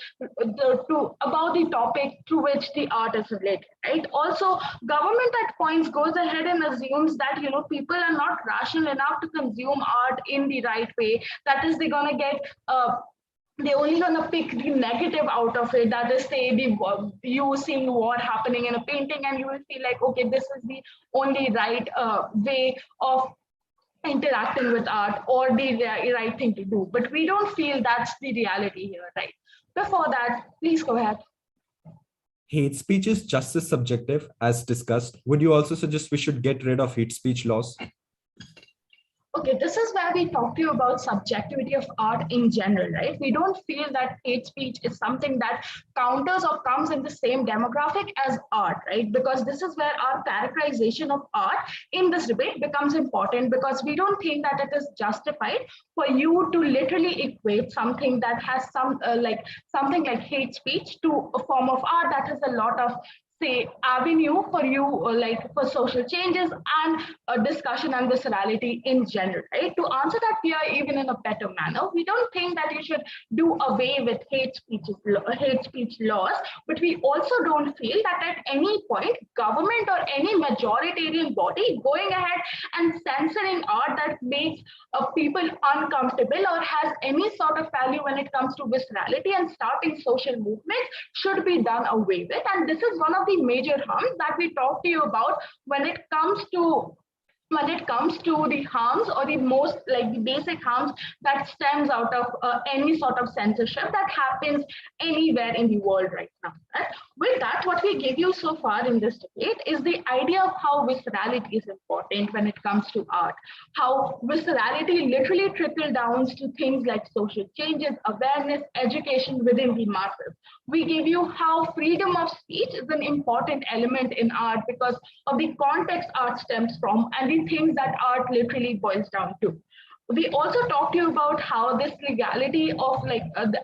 about the topic to which the art is related, right? Also, government at points goes ahead and assumes that people are not rational enough to consume art in the right way. That is, they're gonna get they're only gonna pick the negative out of it. That is, say you seeing war happening in a painting, and you will feel like, okay, this is the only right way of interacting with art or the right thing to do. But we don't feel that's the reality here, right? Before that, please go ahead. Hate speech is just as subjective as discussed. Would you also suggest we should get rid of hate speech laws? Okay, this is where we talk to you about subjectivity of art in general, right? We don't feel that hate speech is something that counters or comes in the same demographic as art, right? Because this is where our characterization of art in this debate becomes important, because we don't think that it is justified for you to literally equate something that has something like hate speech to a form of art that has a lot of, say, avenue for you, for social changes and discussion and viscerality in general, right? To answer that fear even in a better manner, we don't think that you should do away with hate speech laws, but we also don't feel that at any point government or any majoritarian body going ahead and censoring art that makes people uncomfortable or has any sort of value when it comes to viscerality and starting social movements should be done away with. And this is one of the major harms that we talk to you about when it comes to the harms, or the most the basic harms that stems out of any sort of censorship that happens anywhere in the world right now. Right? With that, what we give you so far in this debate is the idea of how viscerality is important when it comes to art, how viscerality literally trickle down to things like social changes, awareness, education within the masses. We give you how freedom of speech is an important element in art because of the context art stems from and the things that art literally boils down to. We also talked to you about how this legality of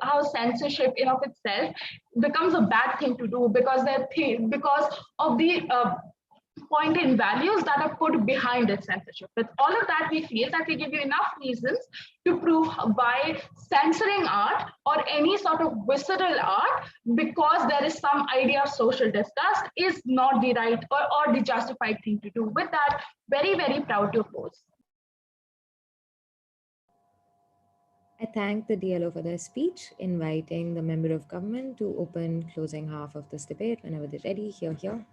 how censorship in of itself becomes a bad thing to do because of the point in values that are put behind its censorship. With all of that, we feel that we give you enough reasons to prove why censoring art or any sort of visceral art, because there is some idea of social disgust, is not the right or the justified thing to do. With that, very, very proud to oppose. I thank the DLO for their speech, inviting the member of government to open closing half of this debate whenever they're ready. Here.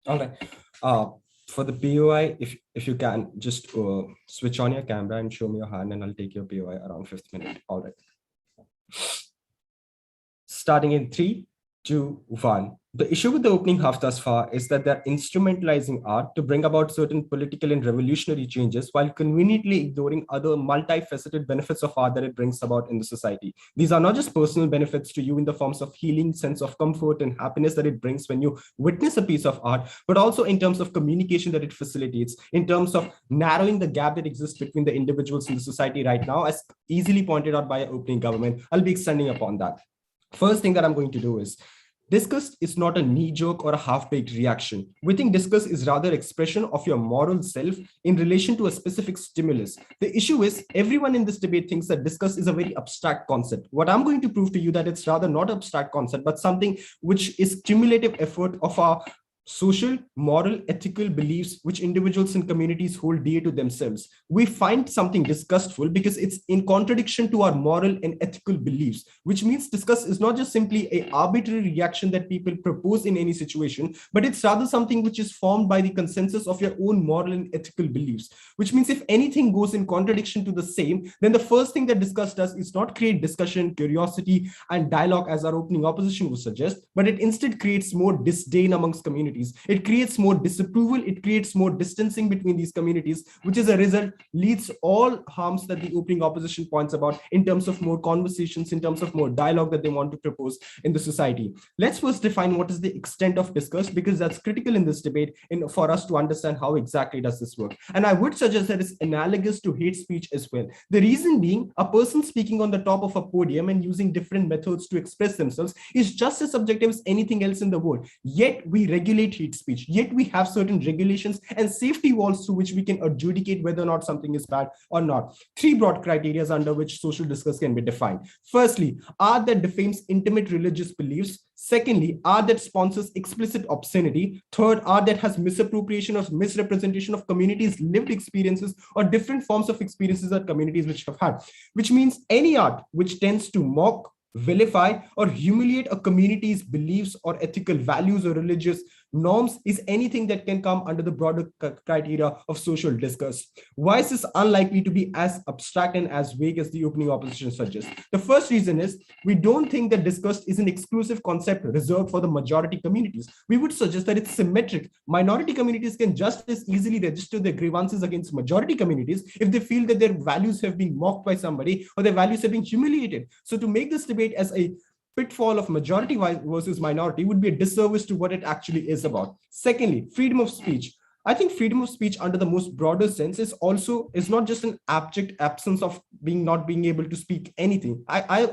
All right. For the POI, if you can just switch on your camera and show me your hand, and I'll take your POI around 5th minute. All right. Starting in 3, 2, 1. The issue with the opening half thus far is that they're instrumentalizing art to bring about certain political and revolutionary changes while conveniently ignoring other multifaceted benefits of art that it brings about in the society. These are not just personal benefits to you in the forms of healing, sense of comfort and happiness that it brings when you witness a piece of art, but also in terms of communication that it facilitates, in terms of narrowing the gap that exists between the individuals in the society right now, as easily pointed out by an opening government. I'll be extending upon that. First thing that I'm going to do is disgust is not a knee-jerk or a half-baked reaction. We think disgust is rather expression of your moral self in relation to a specific stimulus. The issue is everyone in this debate thinks that disgust is a very abstract concept. What I'm going to prove to you that it's rather not abstract concept, but something which is cumulative effort of our social, moral, ethical beliefs which individuals and communities hold dear to themselves. We find something disgustful because it's in contradiction to our moral and ethical beliefs, which means disgust is not just simply an arbitrary reaction that people propose in any situation, but it's rather something which is formed by the consensus of your own moral and ethical beliefs, which means if anything goes in contradiction to the same, then the first thing that disgust does is not create discussion, curiosity, and dialogue as our opening opposition would suggest, but it instead creates more disdain amongst communities. It creates more disapproval. It creates more distancing between these communities, which as a result leads all harms that the opening opposition points about in terms of more conversations, in terms of more dialogue that they want to propose in the society. Let's first define what is the extent of disgust, because that's critical in this debate for us to understand how exactly does this work. And I would suggest that it's analogous to hate speech as well. The reason being, a person speaking on the top of a podium and using different methods to express themselves is just as subjective as anything else in the world. Yet we regulate hate speech, yet we have certain regulations and safety walls through which we can adjudicate whether or not something is bad or not. Three broad criteria under which social discourse can be defined. Firstly, art that defames intimate religious beliefs. Secondly, art that sponsors explicit obscenity. Third, art that has misappropriation or misrepresentation of communities' lived experiences or different forms of experiences that communities which have had, which means any art which tends to mock, vilify, or humiliate a community's beliefs or ethical values or religious norms is anything that can come under the broader criteria of social discourse. Why is this unlikely to be as abstract and as vague as the opening opposition suggests? The first reason is we don't think that disgust is an exclusive concept reserved for the majority communities. We would suggest that it's symmetric. Minority communities can just as easily register their grievances against majority communities if they feel that their values have been mocked by somebody or their values have been humiliated. So to make this debate as a pitfall of majority versus minority would be a disservice to what it actually is about. Secondly, freedom of speech. I think freedom of speech under the most broader sense is not just an abject absence of not being able to speak anything. I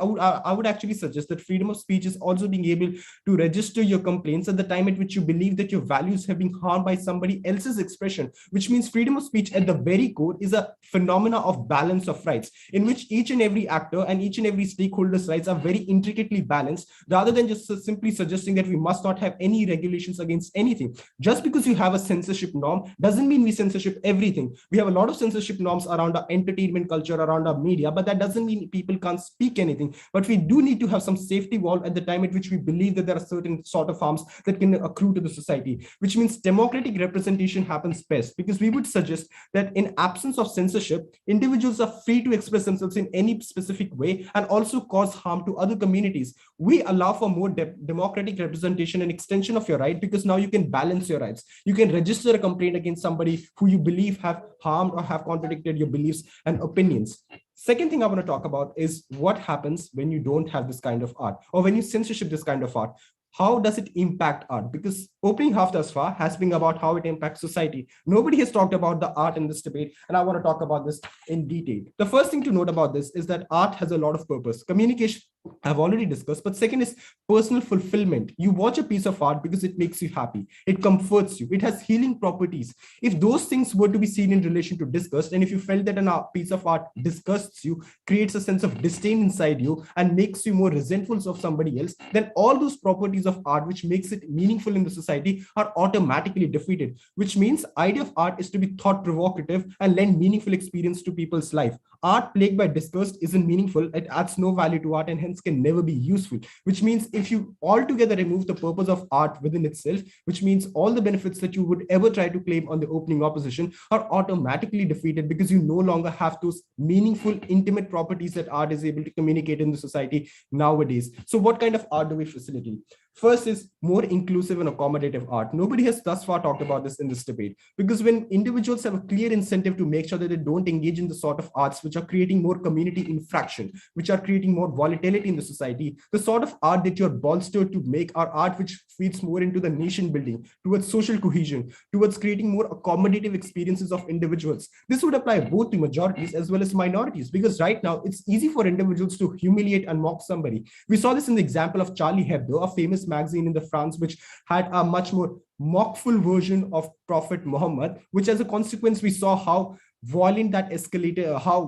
would actually suggest that freedom of speech is also being able to register your complaints at the time at which you believe that your values have been harmed by somebody else's expression, which means freedom of speech at the very core is a phenomena of balance of rights in which each and every actor and each and every stakeholder's rights are very intricately balanced, rather than just simply suggesting that we must not have any regulations against anything. Just because you have a censorship norm doesn't mean we censorship everything. We have a lot of censorship norms around our entertainment culture, around our media, but that doesn't mean people can't speak anything. But we do need to have some safety wall at the time at which we believe that there are certain sort of harms that can accrue to the society, which means democratic representation happens best, because we would suggest that in absence of censorship, individuals are free to express themselves in any specific way and also cause harm to other communities. We allow for more democratic representation and extension of your right, because now you can balance your rights. You can register a complaint against somebody who you believe have harmed or have contradicted your beliefs and opinions. Second thing I want to talk about is what happens when you don't have this kind of art, or when you censorship this kind of art. How does it impact art? Because opening half thus far has been about how it impacts society. Nobody has talked about the art in this debate, and I want to talk about this in detail. The first thing to note about this is that art has a lot of purpose. Communication, I've already discussed, but second is personal fulfillment. You watch a piece of art because it makes you happy. It comforts you. It has healing properties. If those things were to be seen in relation to disgust, and if you felt that a piece of art disgusts you, creates a sense of disdain inside you, and makes you more resentful of somebody else, then all those properties of art which makes it meaningful in the society are automatically defeated, which means idea of art is to be thought provocative and lend meaningful experience to people's life. Art plagued by disgust isn't meaningful. It adds no value to art and hence can never be useful, which means if you altogether remove the purpose of art within itself, which means all the benefits that you would ever try to claim on the opening opposition are automatically defeated, because you no longer have those meaningful, intimate properties that art is able to communicate in the society nowadays. So what kind of art do we facilitate? First is more inclusive and accommodative art. Nobody has thus far talked about this in this debate, because when individuals have a clear incentive to make sure that they don't engage in the sort of arts which are creating more community infraction, which are creating more volatility in the society, the sort of art that you're bolstered to make are art which feeds more into the nation building, towards social cohesion, towards creating more accommodative experiences of individuals. This would apply both to majorities as well as minorities, because right now it's easy for individuals to humiliate and mock somebody. We saw this in the example of Charlie Hebdo, a famous magazine in the France, which had a much more mockful version of Prophet Muhammad, which as a consequence, we saw how violent that escalated, how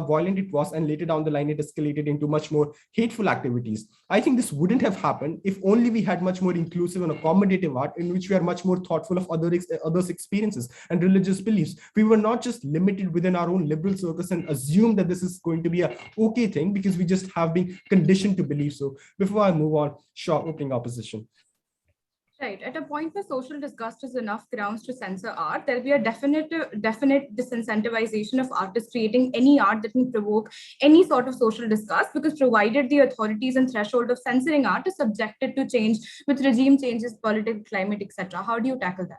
violent it was, and later down the line, it escalated into much more hateful activities. I think this wouldn't have happened if only we had much more inclusive and accommodative art in which we are much more thoughtful of others' experiences and religious beliefs. We were not just limited within our own liberal circus and assume that this is going to be a okay thing because we just have been conditioned to believe so. Before I move on, short opening opposition. Right. At a point where social disgust is enough grounds to censor art, there'll be a definite disincentivization of artists creating any art that can provoke any sort of social disgust, because provided the authorities and threshold of censoring art is subjected to change with regime changes, political climate, etc. How do you tackle that?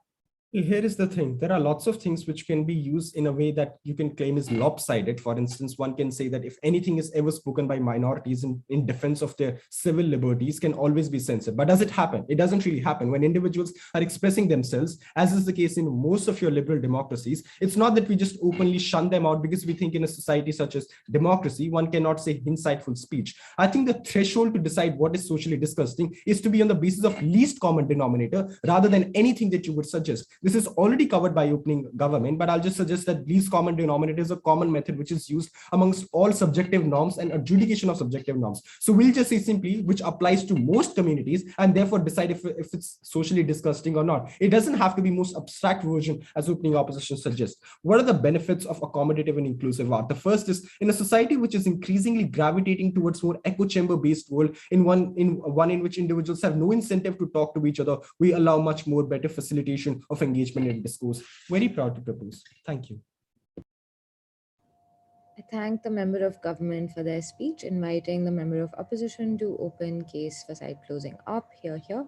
Here is the thing. There are lots of things which can be used in a way that you can claim is lopsided. For instance, one can say that if anything is ever spoken by minorities in defense of their civil liberties can always be censored. But does it happen? It doesn't really happen. When individuals are expressing themselves, as is the case in most of your liberal democracies, it's not that we just openly shun them out because we think in a society such as democracy, one cannot say insightful speech. I think the threshold to decide what is socially disgusting is to be on the basis of least common denominator rather than anything that you would suggest. This is already covered by opening government, but I'll just suggest that least common denominator is a common method which is used amongst all subjective norms and adjudication of subjective norms. So we'll just say simply which applies to most communities and therefore decide if it's socially disgusting or not. It doesn't have to be most abstract version as opening opposition suggests. What are the benefits of accommodative and inclusive art? The first is in a society which is increasingly gravitating towards more echo chamber based world, in one in which individuals have no incentive to talk to each other, we allow much more better facilitation of engagement and discourse. Very proud to propose. Thank you. I thank the member of government for their speech, inviting the member of opposition to open case for side closing up. Here.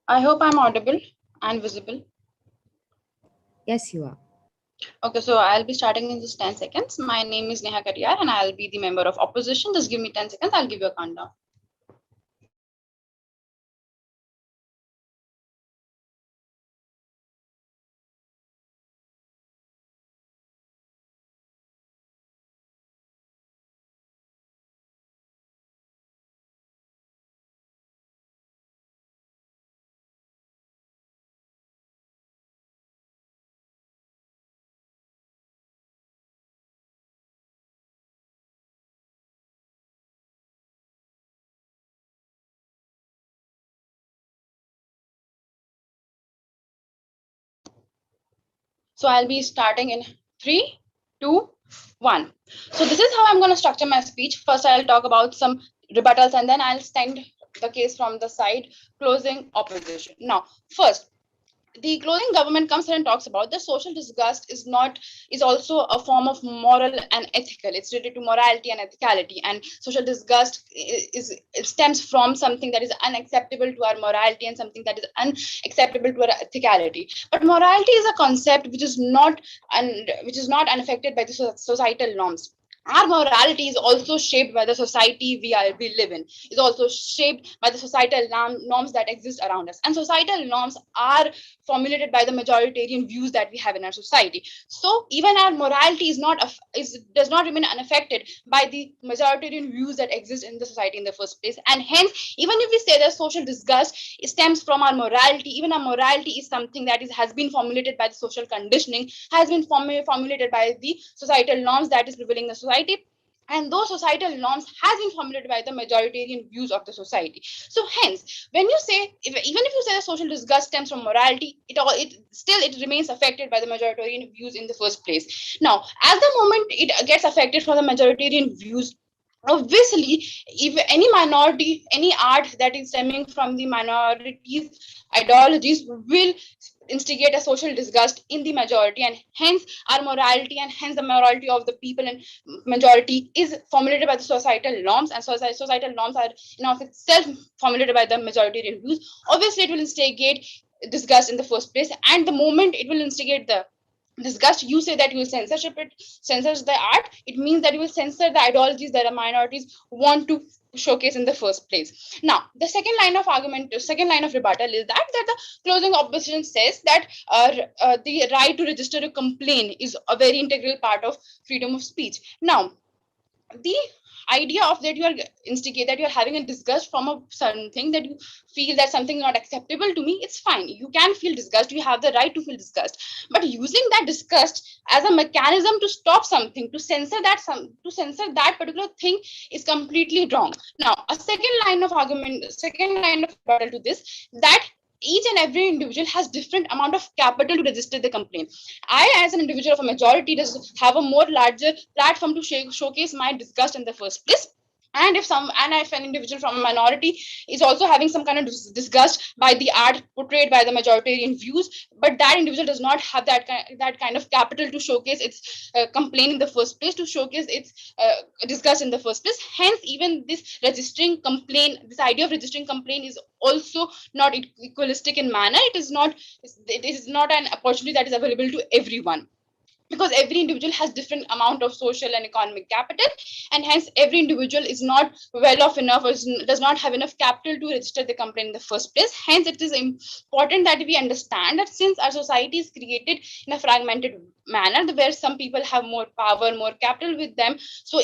I hope I'm audible and visible. Yes, you are. Okay, so I'll be starting in just 10 seconds. My name is Neha Kariyar and I'll be the member of opposition. Just give me 10 seconds. I'll give you a countdown. So I'll be starting in 3, 2, 1. So this is how I'm going to structure my speech. First, I'll talk about some rebuttals and then I'll stand the case from the side, closing opposition. Now, first, the closing government comes here and talks about the social disgust is also a form of moral and ethical. It's related to morality and ethicality, and social disgust it stems from something that is unacceptable to our morality and something that is unacceptable to our ethicality. But morality is a concept which is not unaffected by the societal norms. Our morality is also shaped by the society we live in, is also shaped by the societal norms that exist around us. And societal norms are formulated by the majoritarian views that we have in our society. So even our morality does not remain unaffected by the majoritarian views that exist in the society in the first place. And hence, even if we say that social disgust stems from our morality, even our morality is something that has been formulated by the social conditioning, has been formulated by the societal norms that is prevailing in the society. And those societal norms has been formulated by the majoritarian views of the society. So hence, when you say, even if you say that social disgust stems from morality, it remains affected by the majoritarian views in the first place. Now, at the moment it gets affected from the majoritarian views, Obviously, if any minority, any art that is stemming from the minorities' ideologies will instigate a social disgust in the majority, and hence our morality and hence the morality of the people and majority is formulated by the societal norms, and societal norms are in of itself formulated by the majoritarian views. Obviously, it will instigate disgust in the first place, and the moment it will instigate the disgust, you say that you will censor the art. It means that you will censor the ideologies that the minorities want to showcase in the first place. Now, the second line of rebuttal is that the closing opposition says that the right to register a complaint is a very integral part of freedom of speech. Now, the idea of that you are that you are having a disgust from a certain thing, that you feel that something is not acceptable to me, it's fine. You can feel disgust, you have the right to feel disgust, but using that disgust as a mechanism to stop something, to censor that particular thing, is completely wrong. Now, a second line of rebuttal to this, that each and every individual has different amount of capital to register the complaint. I, as an individual of a majority, does have a more larger platform to showcase my disgust in the first place. And if an individual from a minority is also having some kind of disgust by the art portrayed by the majoritarian views, but that individual does not have that kind of capital to showcase its complaint in the first place, to showcase its disgust in the first place, hence even this idea of registering complaint is also not equalistic in manner. It is not an opportunity that is available to everyone, because every individual has different amount of social and economic capital, and hence every individual is not well off enough or does not have enough capital to register the complaint in the first place. Hence, it is important that we understand that since our society is created in a fragmented manner, where some people have more power, more capital with them, so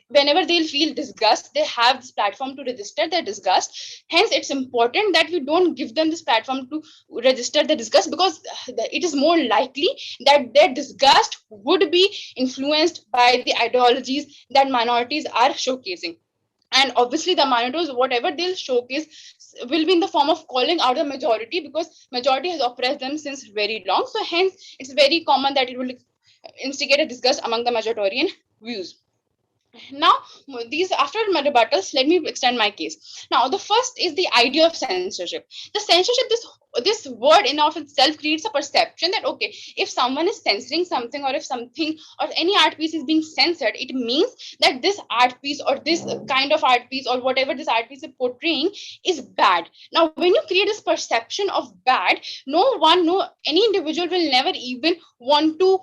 whenever they'll feel disgust, they have this platform to register their disgust. Hence, it's important that we don't give them this platform to register the disgust, because it is more likely that their disgust would be influenced by the ideologies that minorities are showcasing. And obviously the minorities, whatever they'll showcase, will be in the form of calling out the majority, because majority has oppressed them since very long. So hence it's very common that it will instigate a disgust among the majoritarian views. Now, these after my rebuttals, let me extend my case. Now, the first is the idea of censorship. The censorship, this word in of itself creates a perception that, okay, if someone is censoring something, or if something or any art piece is being censored, it means that this art piece or this kind of art piece or whatever this art piece is portraying is bad. Now, when you create this perception of bad, any individual will never even want to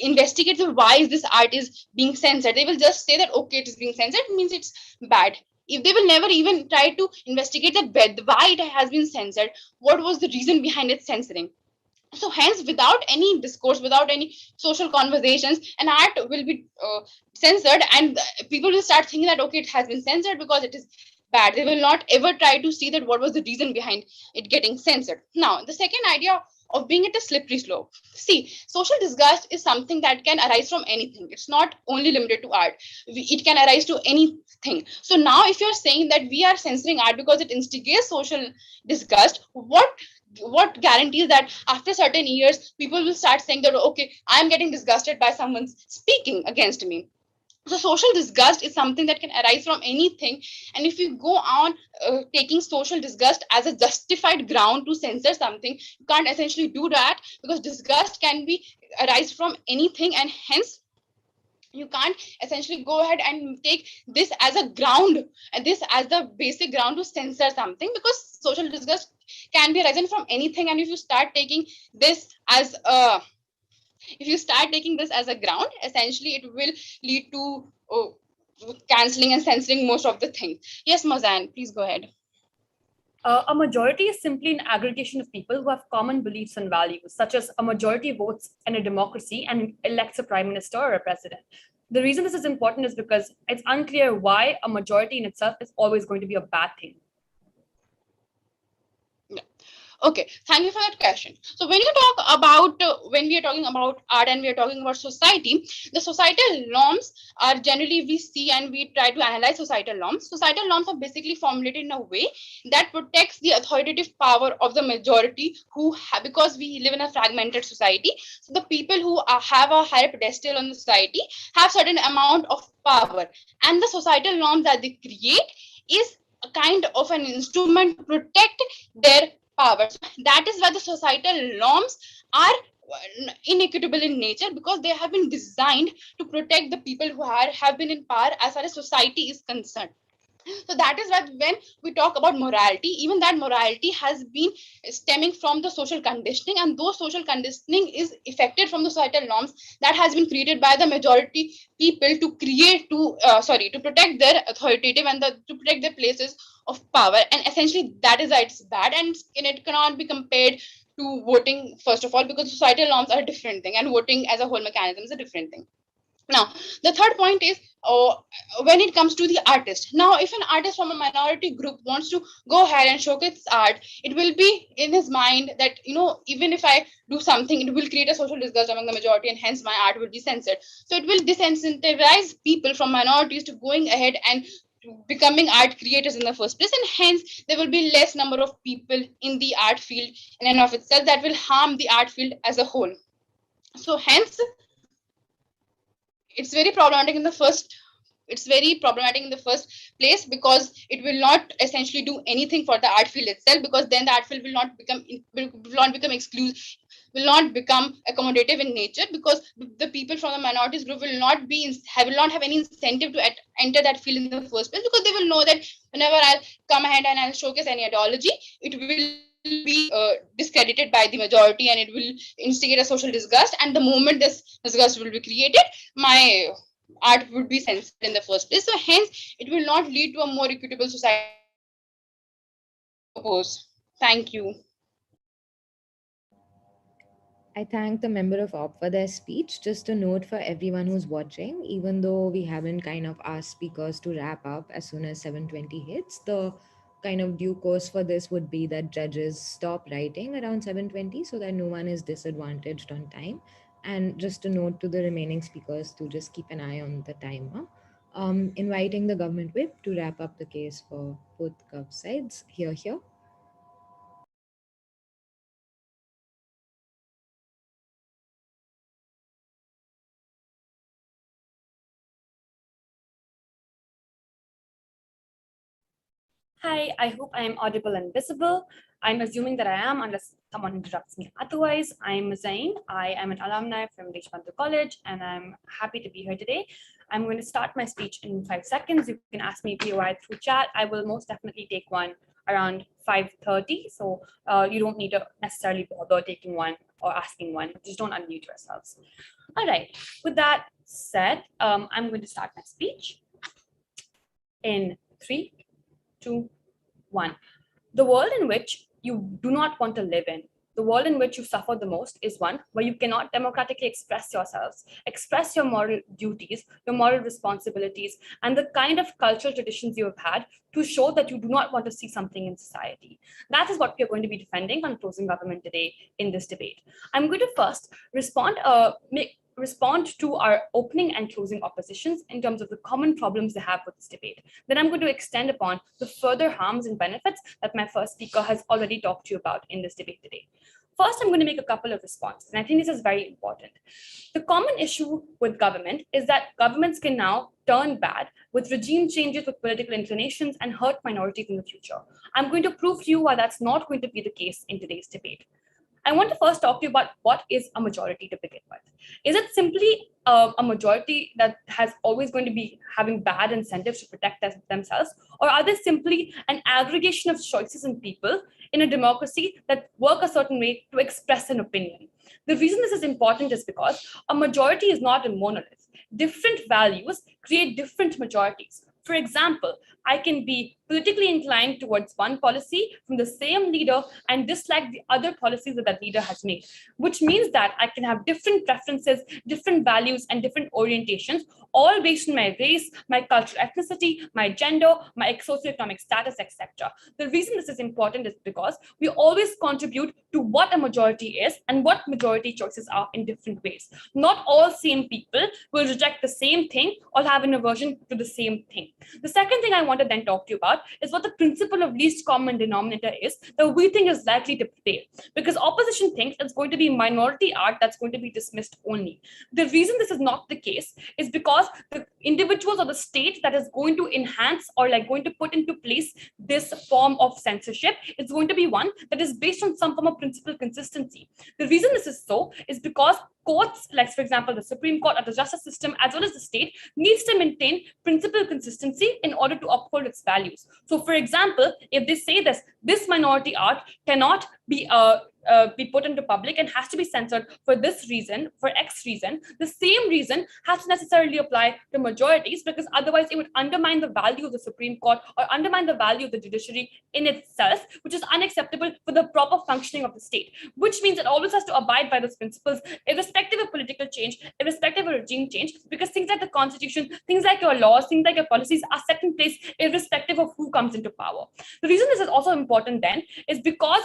investigate why is this art is being censored. They will just say that, okay, it is being censored, it means it's bad. If they will never even try to investigate that why it has been censored, what was the reason behind its censoring. So hence, without any discourse, without any social conversations, an art will be censored, and people will start thinking that, okay, it has been censored because it is bad. They will not ever try to see that what was the reason behind it getting censored. Now, the second idea of being at a slippery slope. See, social disgust is something that can arise from anything. It's not only limited to art. It can arise to anything. So now, if you're saying that we are censoring art because it instigates social disgust, what guarantees that after certain years people will start saying that, okay, I'm getting disgusted by someone speaking against me. So social disgust is something that can arise from anything, and if you go on taking social disgust as a justified ground to censor something, you can't essentially do that, because disgust can be arise from anything, and hence you can't essentially go ahead and take this as a ground, and this as the basic ground to censor something, because social disgust can be arisen from anything. And if you start taking this as a ground, essentially it will lead to canceling and censoring most of the things. Yes, Mazan, please go ahead. A majority is simply an aggregation of people who have common beliefs and values, such as a majority votes in a democracy and elects a prime minister or a president. The reason this is important is because it's unclear why a majority in itself is always going to be a bad thing. Okay, thank you for that question. So when you talk about when we are talking about art and we are talking about society, the societal norms are generally we see and we try to analyze societal norms. Societal norms are basically formulated in a way that protects the authoritative power of the majority because we live in a fragmented society. So the people who have a higher pedestal on the society have certain amount of power, and the societal norms that they create is a kind of an instrument to protect their powers. That is why the societal norms are inequitable in nature, because they have been designed to protect the people who have been in power as far as society is concerned. So that is why when we talk about morality, even that morality has been stemming from the social conditioning, and those social conditioning is affected from the societal norms that has been created by the majority people to create to protect their authoritative and to protect their places of power. And essentially that is why it's bad, and it cannot be compared to voting, first of all, because societal norms are a different thing and voting as a whole mechanism is a different thing. Now, the third point is when it comes to the artist. Now, if an artist from a minority group wants to go ahead and showcase art, it will be in his mind that, even if I do something, it will create a social disgust among the majority, and hence my art will be censored. So it will disincentivize people from minorities to going ahead and becoming art creators in the first place, and hence there will be less number of people in the art field in and of itself that will harm the art field as a whole. So hence it's very problematic in the first place, because it will not essentially do anything for the art field itself, because then the art field will not become exclusive, will not become accommodative in nature, because the people from the minorities group will not have any incentive to enter that field in the first place, because they will know that whenever I'll come ahead and I'll showcase any ideology, it will be discredited by the majority, and it will instigate a social disgust, and the moment this disgust will be created, my art would be censored in the first place. So hence it will not lead to a more equitable society. Thank you. I thank the member of OP for their speech. Just a note for everyone who's watching, even though we haven't kind of asked speakers to wrap up as soon as 7:20 hits, the kind of due course for this would be that judges stop writing around 7:20 so that no one is disadvantaged on time. And just a note to the remaining speakers to just keep an eye on the timer. Inviting the government whip to wrap up the case for both gov sides. Here. Hi, I hope I am audible and visible. I'm assuming that I am, unless someone interrupts me otherwise. I'm Zain. I am an alumni from Deshpantu College, and I'm happy to be here today. I'm going to start my speech in 5 seconds. You can ask me POI through chat. I will most definitely take one around 5:30, so you don't need to necessarily bother taking one or asking one. Just don't unmute yourselves. All right, with that said, I'm going to start my speech in 3, 2, 1. The world in which you do not want to live in, the world in which you suffer the most, is one where you cannot democratically express yourselves, express your moral duties, your moral responsibilities, and the kind of cultural traditions you have had to show that you do not want to see something in society. That is what we are going to be defending on closing government today in this debate. I'm going to first respond to our opening and closing oppositions in terms of the common problems they have with this debate. Then I'm going to extend upon the further harms and benefits that my first speaker has already talked to you about in this debate today. First, I'm going to make a couple of responses, and I think this is very important. The common issue with government is that governments can now turn bad with regime changes, with political inclinations, and hurt minorities in the future. I'm going to prove to you why that's not going to be the case in today's debate. I want to first talk to you about what is a majority to begin with. Is it simply a majority that has always going to be having bad incentives to protect themselves? Or are they simply an aggregation of choices and people in a democracy that work a certain way to express an opinion? The reason this is important is because a majority is not a monolith. Different values create different majorities. For example, I can be politically inclined towards one policy from the same leader and dislike the other policies that that leader has made, which means that I can have different preferences, different values, and different orientations, all based on my race, my cultural ethnicity, my gender, my socioeconomic status, etc. The reason this is important is because we always contribute to what a majority is and what majority choices are in different ways. Not all same people will reject the same thing or have an aversion to the same thing. The second thing I want to then talk to you about is what the principle of least common denominator is that we think is likely to prevail, because opposition thinks it's going to be minority art that's going to be dismissed only. The reason this is not the case is because the individuals or the state that is going to enhance or like going to put into place this form of censorship is going to be one that is based on some form of principle consistency. The reason this is so is because courts, like for example, the Supreme Court or the justice system, as well as the state, needs to maintain principle consistency in order to uphold its values. So for example, if they say this minority art cannot be put into public and has to be censored for this reason, for X reason, the same reason has to necessarily apply to majorities, because otherwise it would undermine the value of the Supreme Court or undermine the value of the judiciary in itself, which is unacceptable for the proper functioning of the state, which means it always has to abide by those principles, irrespective of political change, irrespective of regime change, because things like the constitution, things like your laws, things like your policies are set in place irrespective of who comes into power. The reason this is also important then is because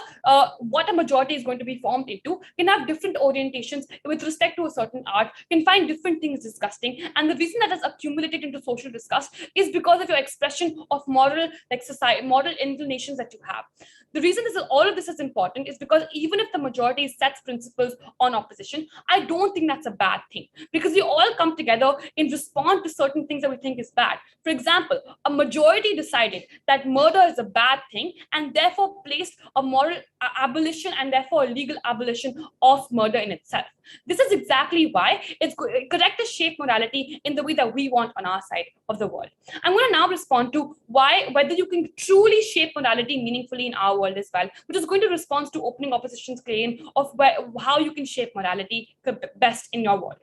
what a majority is going to be formed into can have different orientations with respect to a certain art, can find different things disgusting, and the reason that has accumulated into social disgust is because of your expression of moral, like society, moral inclinations that you have. The reason all of this is important is because even if the majority sets principles on opposition, I don't think that's a bad thing, because we all come together in response to certain things that we think is bad. For example, a majority decided that murder is a bad thing and therefore placed a moral abolition and therefore a legal abolition of murder in itself. This is exactly why it's correct to shape morality in the way that we want on our side of the world. I'm going to now respond to whether you can truly shape morality meaningfully in our world as well, which is going to respond to opening opposition's claim of how you can shape morality best in your world.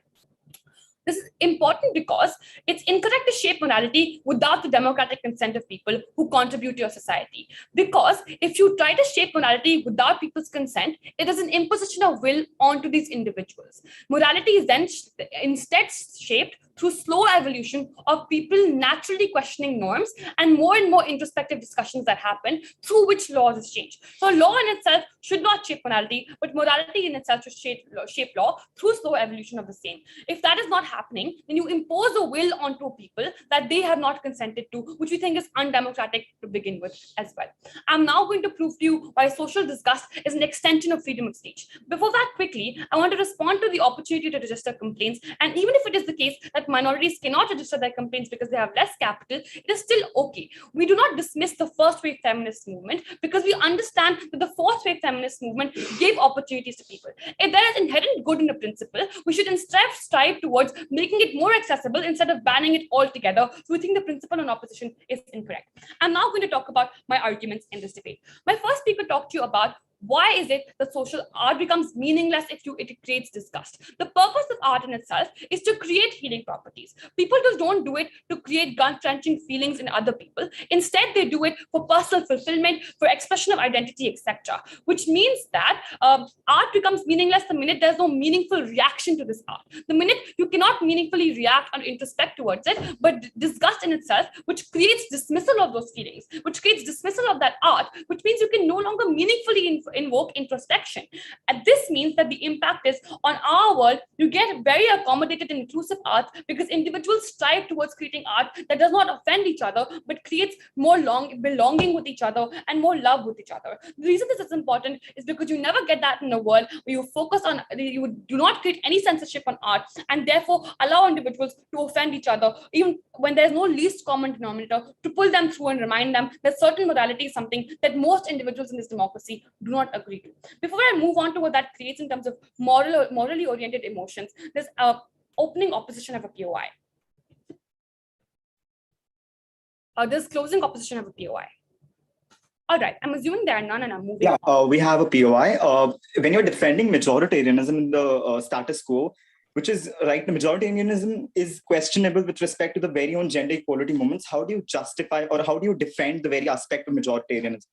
This is important because it's incorrect to shape morality without the democratic consent of people who contribute to your society. Because if you try to shape morality without people's consent, it is an imposition of will onto these individuals. Morality is then instead shaped through slow evolution of people naturally questioning norms and more introspective discussions that happen through which laws is changed. So law in itself should not shape morality, but morality in itself should shape law through slow evolution of the same. If that is not happening, then you impose a will onto people that they have not consented to, which we think is undemocratic to begin with as well. I'm now going to prove to you why social disgust is an extension of freedom of speech. Before that, quickly, I want to respond to the opportunity to register complaints. And even if it is the case that minorities cannot register their complaints because they have less capital, it is still okay. We do not dismiss the first wave feminist movement because we understand that the fourth wave feminist movement gave opportunities to people. If there is inherent good in the principle, we should instead strive towards making it more accessible instead of banning it altogether. So we think the principle on opposition is incorrect. I'm now going to talk about my arguments in this debate. My first speaker talked to you about why is it that social art becomes meaningless if it creates disgust? The purpose of art in itself is to create healing properties. People just don't do it to create gut-wrenching feelings in other people. Instead, they do it for personal fulfillment, for expression of identity, etc. Which means that art becomes meaningless the minute there's no meaningful reaction to this art. The minute you cannot meaningfully react or introspect towards it, but disgust in itself, which creates dismissal of those feelings, which creates dismissal of that art, which means you can no longer meaningfully invoke introspection. And this means that the impact is on our world, you get very accommodated and inclusive art because individuals strive towards creating art that does not offend each other, but creates more belonging with each other and more love with each other. The reason this is important is because you never get that in a world where you focus on, you do not create any censorship on art and therefore allow individuals to offend each other, even when there's no least common denominator, to pull them through and remind them that certain morality is something that most individuals in this democracy do not agree to. Before I move on to what that creates in terms of morally oriented emotions, there's opening opposition of a POI. There's closing opposition of a POI. All right, I'm assuming there are none and I'm moving on. We have a POI. When you're defending majoritarianism in the status quo, which is right. The majoritarianism is questionable with respect to the very own gender equality movements. How do you justify or how do you defend the very aspect of majoritarianism?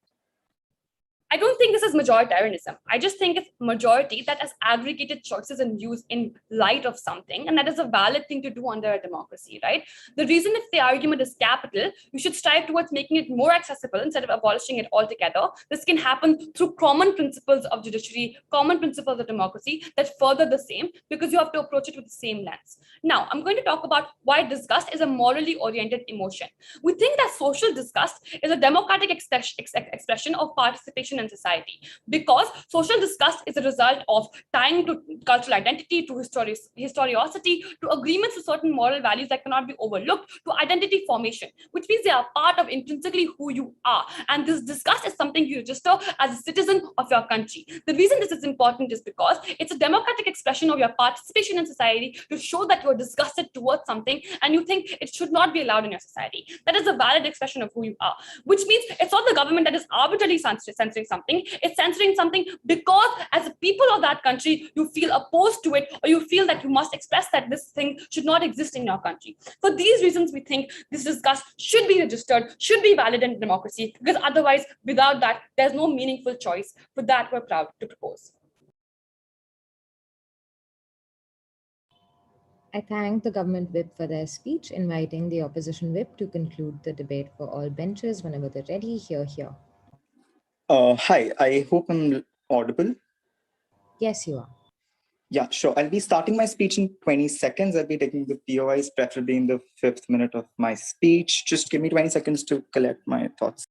I don't think this is majoritarianism. I just think it's majority that has aggregated choices and views in light of something, and that is a valid thing to do under a democracy, right? The reason if the argument is capital, you should strive towards making it more accessible instead of abolishing it altogether. This can happen through common principles of judiciary, common principles of democracy that further the same, because you have to approach it with the same lens. Now, I'm going to talk about why disgust is a morally oriented emotion. We think that social disgust is a democratic expression of participation in society, because social disgust is a result of tying to cultural identity, to historicity, to agreements with certain moral values that cannot be overlooked, to identity formation, which means they are part of intrinsically who you are. And this disgust is something you register as a citizen of your country. The reason this is important is because it's a democratic expression of your participation in society to show that you're disgusted towards something and you think it should not be allowed in your society. That is a valid expression of who you are, which means it's not the government that is arbitrarily censoring something. It's censoring something because as a people of that country, you feel opposed to it, or you feel that you must express that this thing should not exist in your country. For these reasons, we think this disgust should be registered, should be valid in democracy, because otherwise, without that, there's no meaningful choice. For that, we're proud to propose. I thank the government whip for their speech, inviting the opposition whip to conclude the debate for all benches whenever they're ready. Here. Hi, I hope I'm audible. Yes, you are. Yeah, sure. I'll be starting my speech in 20 seconds. I'll be taking the POIs, preferably in the 5th minute of my speech. Just give me 20 seconds to collect my thoughts.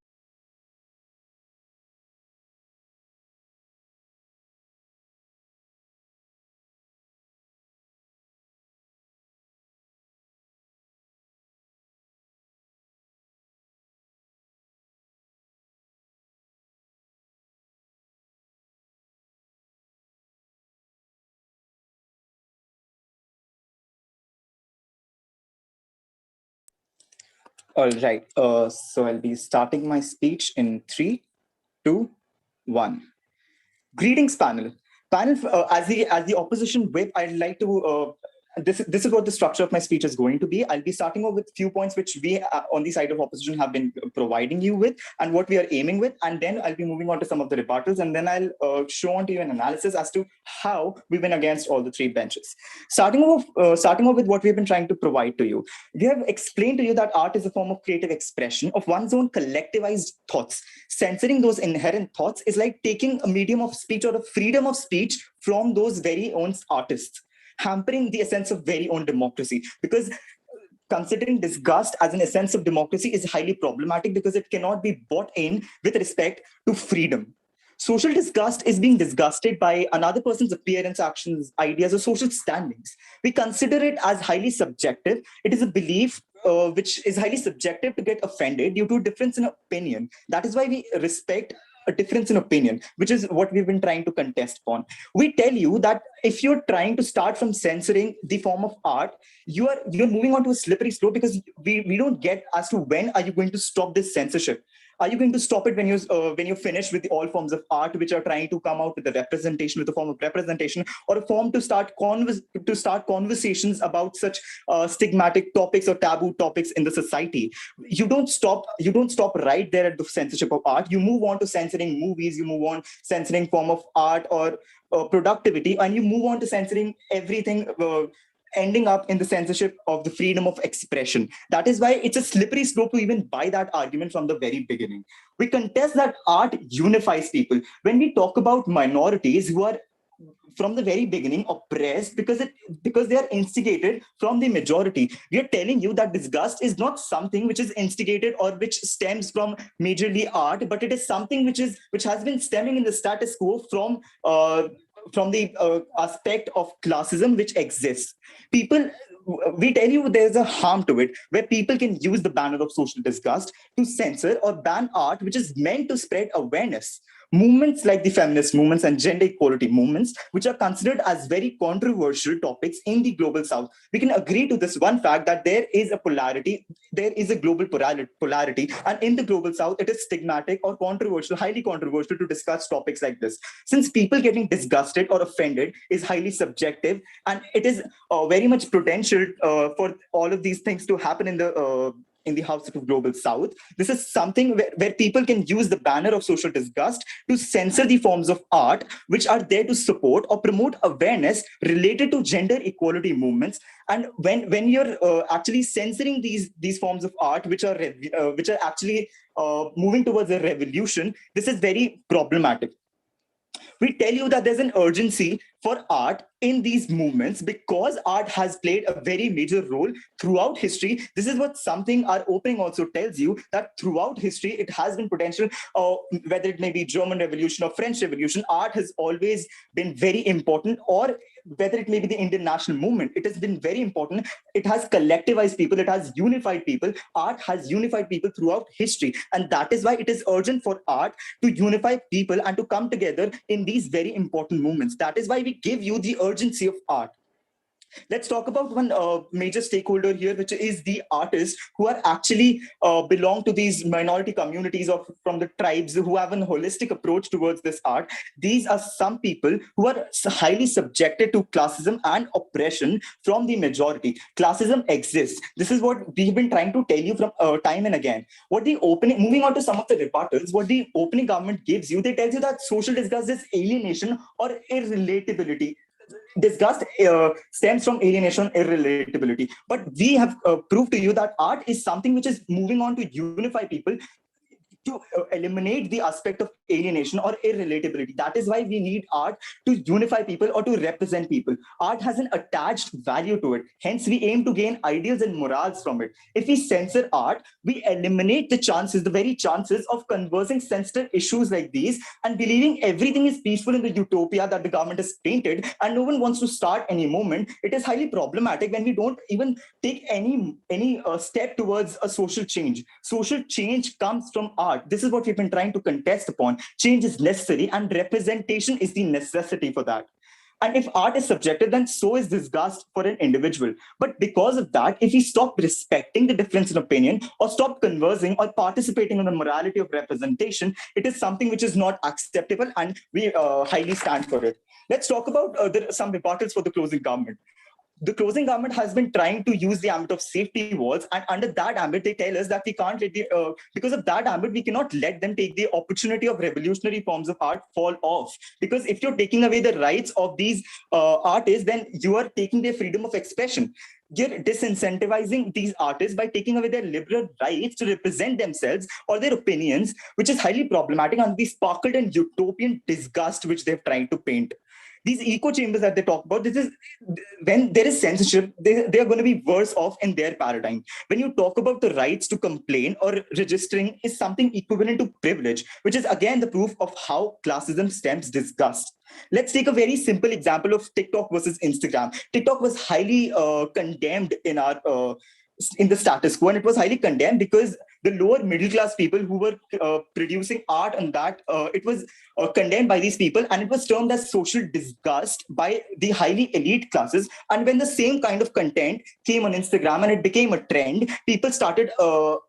All right, so I'll be starting my speech in 3, 2, 1. Greetings, panel. As the opposition whip, I'd like to. This is what the structure of my speech is going to be. I'll be starting off with few points which we on the side of opposition have been providing you with and what we are aiming with, and then I'll be moving on to some of the rebuttals, and then I'll show on to you an analysis as to how we win against all the 3 benches. Starting off with what we've been trying to provide to you. We have explained to you that art is a form of creative expression of one's own collectivized thoughts. Censoring those inherent thoughts is like taking a medium of speech or a freedom of speech from those very own artists, hampering the essence of very own democracy. Because considering disgust as an essence of democracy is highly problematic because it cannot be bought in with respect to freedom. Social disgust is being disgusted by another person's appearance, actions, ideas, or social standings. We consider it as highly subjective. It is a belief which is highly subjective to get offended due to a difference in opinion. That is why we respect a difference in opinion, which is what we've been trying to contest upon. We tell you that if you're trying to start from censoring the form of art, you're moving on to a slippery slope, because we don't get as to when are you going to stop this censorship. Are you going to stop it when you're finished with all forms of art which are trying to come out with the representation, with a form of representation, or a form to start conversations about such stigmatic topics or taboo topics in the society? You don't stop right there at the censorship of art. You move on to censoring movies. You move on censoring form of art or productivity, and you move on to censoring everything. Ending up in the censorship of the freedom of expression. That is why it's a slippery slope to even buy that argument from the very beginning. We contest that art unifies people. When we talk about minorities who are from the very beginning oppressed because they are instigated from the majority, we are telling you that disgust is not something which is instigated or which stems from majorly art, but it is something which has been stemming in the status quo from the aspect of classism which exists. We tell you there's a harm to it, where people can use the banner of social disgust to censor or ban art which is meant to spread awareness. Movements like the feminist movements and gender equality movements, which are considered as very controversial topics in the global south. We can agree to this one fact that there is a polarity, there is a global polarity, and in the global south, it is stigmatic or controversial, highly controversial to discuss topics like this. Since people getting disgusted or offended is highly subjective, and it is very much potential for all of these things to happen in the House of Global South. This is something where people can use the banner of social disgust to censor the forms of art which are there to support or promote awareness related to gender equality movements. And when you're actually censoring these forms of art which are actually moving towards a revolution, this is very problematic. We tell you that there's an urgency for art in these movements because art has played a very major role throughout history. This is what something our opening also tells you, that throughout history, it has been potential, whether it may be German Revolution or French Revolution, art has always been very important, or whether it may be the Indian national movement, it has been very important. It has collectivized people, it has unified people. Art has unified people throughout history. And that is why it is urgent for art to unify people and to come together in these very important movements. That is why we give you the urgency of art. Let's talk about one major stakeholder here, which is the artists who are actually belong to these minority communities of from the tribes who have a holistic approach towards this art. These are some people who are highly subjected to classism and oppression from the majority. Classism exists. This is what we've been trying to tell you from time and again. What the opening, moving on to some of the rebuttals, what the opening government gives you, they tell you that social disgust is alienation or irrelatability. Disgust stems from alienation, irrelatability. But we have proved to you that art is something which is moving on to unify people, to eliminate the aspect of alienation or irrelatability. That is why we need art to unify people or to represent people. Art has an attached value to it. Hence, we aim to gain ideals and morals from it. If we censor art, we eliminate the chances, the very chances of conversing sensitive issues like these and believing everything is peaceful in the utopia that the government has painted and no one wants to start any movement. It is highly problematic when we don't even take any step towards a social change. Social change comes from art. This is what we've been trying to contest upon. Change is necessary and representation is the necessity for that. And if art is subjective, then so is disgust for an individual. But because of that, if we stop respecting the difference in opinion or stop conversing or participating in the morality of representation, it is something which is not acceptable and we highly stand for it. Let's talk about some rebuttals for the closing government. The closing government has been trying to use the ambit of safety walls, and under that ambit, they tell us that we can't let because of that ambit, we cannot let them take the opportunity of revolutionary forms of art fall off. Because if you're taking away the rights of these artists, then you are taking their freedom of expression. You're disincentivizing these artists by taking away their liberal rights to represent themselves or their opinions, which is highly problematic and the sparkled and utopian disgust which they're trying to paint. These echo chambers that they talk about, this is when there is censorship, they are going to be worse off in their paradigm. When you talk about the rights to complain or registering is something equivalent to privilege, which is again the proof of how classism stems disgust. Let's take a very simple example of TikTok versus Instagram. TikTok was highly condemned in the status quo, and it was highly condemned because the lower middle class people who were producing art on that, it was condemned by these people, and it was termed as social disgust by the highly elite classes. And when the same kind of content came on Instagram and it became a trend, people started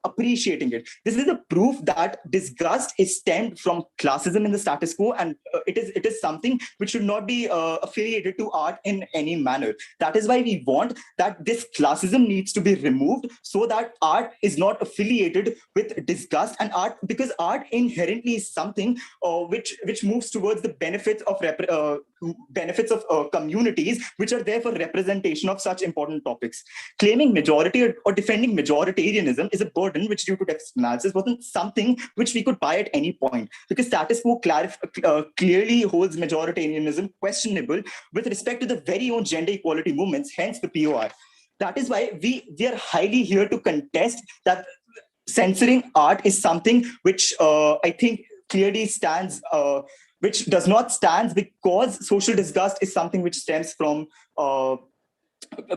appreciating it. This is the proof that disgust is stemmed from classism in the status quo, and it is something which should not be affiliated to art in any manner. That is why we want that this classism needs to be removed so that art is not affiliated with disgust and art, because art inherently is something which moves towards the benefits of communities which are there for representation of such important topics. Claiming majority or defending majoritarianism is a burden which, due to text analysis, wasn't something which we could buy at any point, because status quo clearly holds majoritarianism questionable with respect to the very own gender equality movements, hence the POR. That is why we are highly here to contest that censoring art is something which I think clearly stands, which does not stand, because social disgust is something which stems from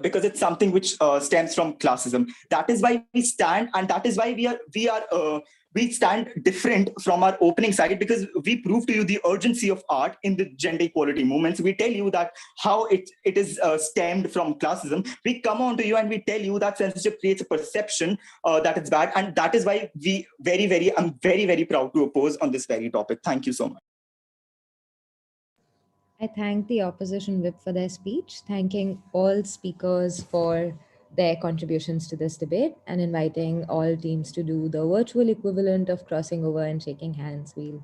because it's something which stems from classism. That is why we stand, and that is why we are we stand different from our opening side because we prove to you the urgency of art in the gender equality movements. We tell you that how it is stemmed from classism. We come on to you and we tell you that censorship creates a perception that it's bad. And that is why I'm very, very proud to oppose on this very topic. Thank you so much. I thank the opposition whip for their speech, thanking all speakers for their contributions to this debate, and inviting all teams to do the virtual equivalent of crossing over and shaking hands. We'll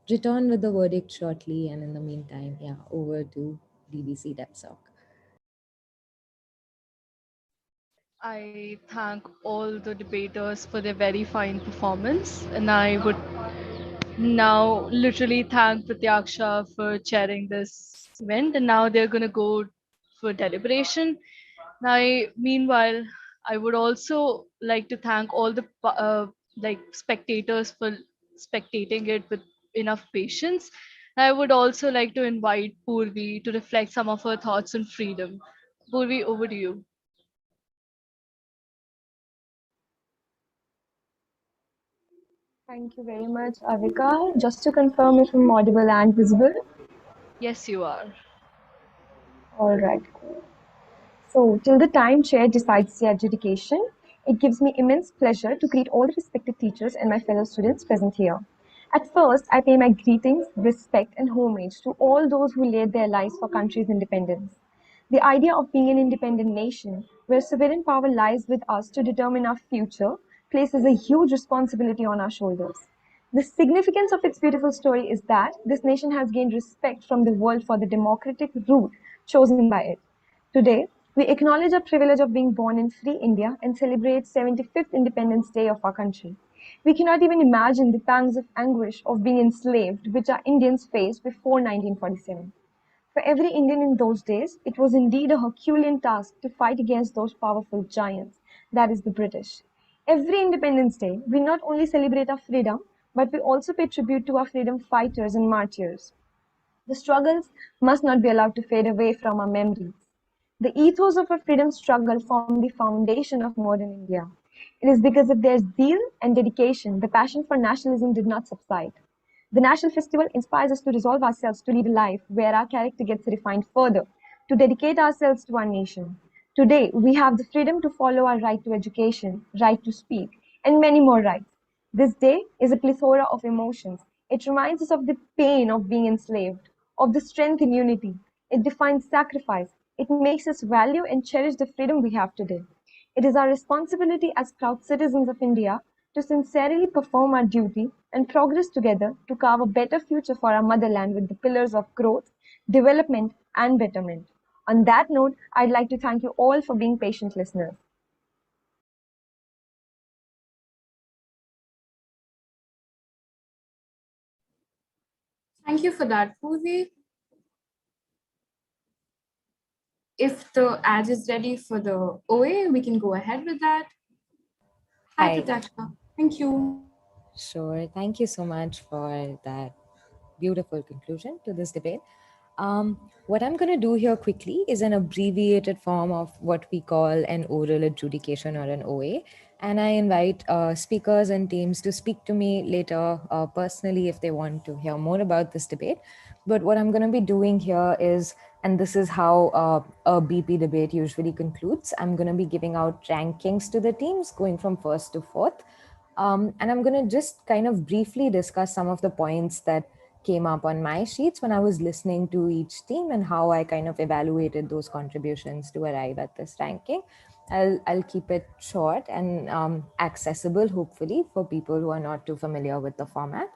return with the verdict shortly, and in the meantime, yeah, over to DBC DepSoc. I thank all the debaters for their very fine performance, and I would now literally thank Pratyaksha for chairing this event, and now they're going to go for deliberation. Meanwhile, I would also like to thank all the spectators for spectating it with enough patience. I would also like to invite Purvi to reflect some of her thoughts on freedom. Purvi, over to you. Thank you very much, Avika. Just to confirm if I'm audible and visible. Yes, you are. All right. So, till the time chair decides the adjudication, it gives me immense pleasure to greet all the respected teachers and my fellow students present here. At first, I pay my greetings, respect, and homage to all those who laid their lives for country's independence. The idea of being an independent nation, where sovereign power lies with us to determine our future, places a huge responsibility on our shoulders. The significance of its beautiful story is that this nation has gained respect from the world for the democratic route chosen by it. Today, we acknowledge our privilege of being born in free India and celebrate 75th Independence Day of our country. We cannot even imagine the pangs of anguish of being enslaved which our Indians faced before 1947. For every Indian in those days, it was indeed a Herculean task to fight against those powerful giants, that is, the British. Every Independence Day, we not only celebrate our freedom, but we also pay tribute to our freedom fighters and martyrs. The struggles must not be allowed to fade away from our memories. The ethos of our freedom struggle formed the foundation of modern India. It is because of their zeal and dedication the passion for nationalism did not subside. The National Festival inspires us to resolve ourselves to lead a life where our character gets refined further, to dedicate ourselves to our nation. Today, we have the freedom to follow our right to education, right to speak, and many more rights. This day is a plethora of emotions. It reminds us of the pain of being enslaved, of the strength in unity. It defines sacrifice. It makes us value and cherish the freedom we have today. It is our responsibility as proud citizens of India to sincerely perform our duty and progress together to carve a better future for our motherland with the pillars of growth, development, and betterment. On that note, I'd like to thank you all for being patient listeners. Thank you for that, Purvi. If the ad is ready for the OA, we can go ahead with that. Hi, Pratyaksha. Thank you. Sure. Thank you so much for that beautiful conclusion to this debate. What I'm going to do here quickly is an abbreviated form of what we call an oral adjudication or an OA. And I invite speakers and teams to speak to me later personally if they want to hear more about this debate. But what I'm going to be doing here is, and this is how a BP debate usually concludes, I'm going to be giving out rankings to the teams going from first to fourth. And I'm going to just kind of briefly discuss some of the points that came up on my sheets when I was listening to each team and how I kind of evaluated those contributions to arrive at this ranking. I'll keep it short and accessible, hopefully, for people who are not too familiar with the format.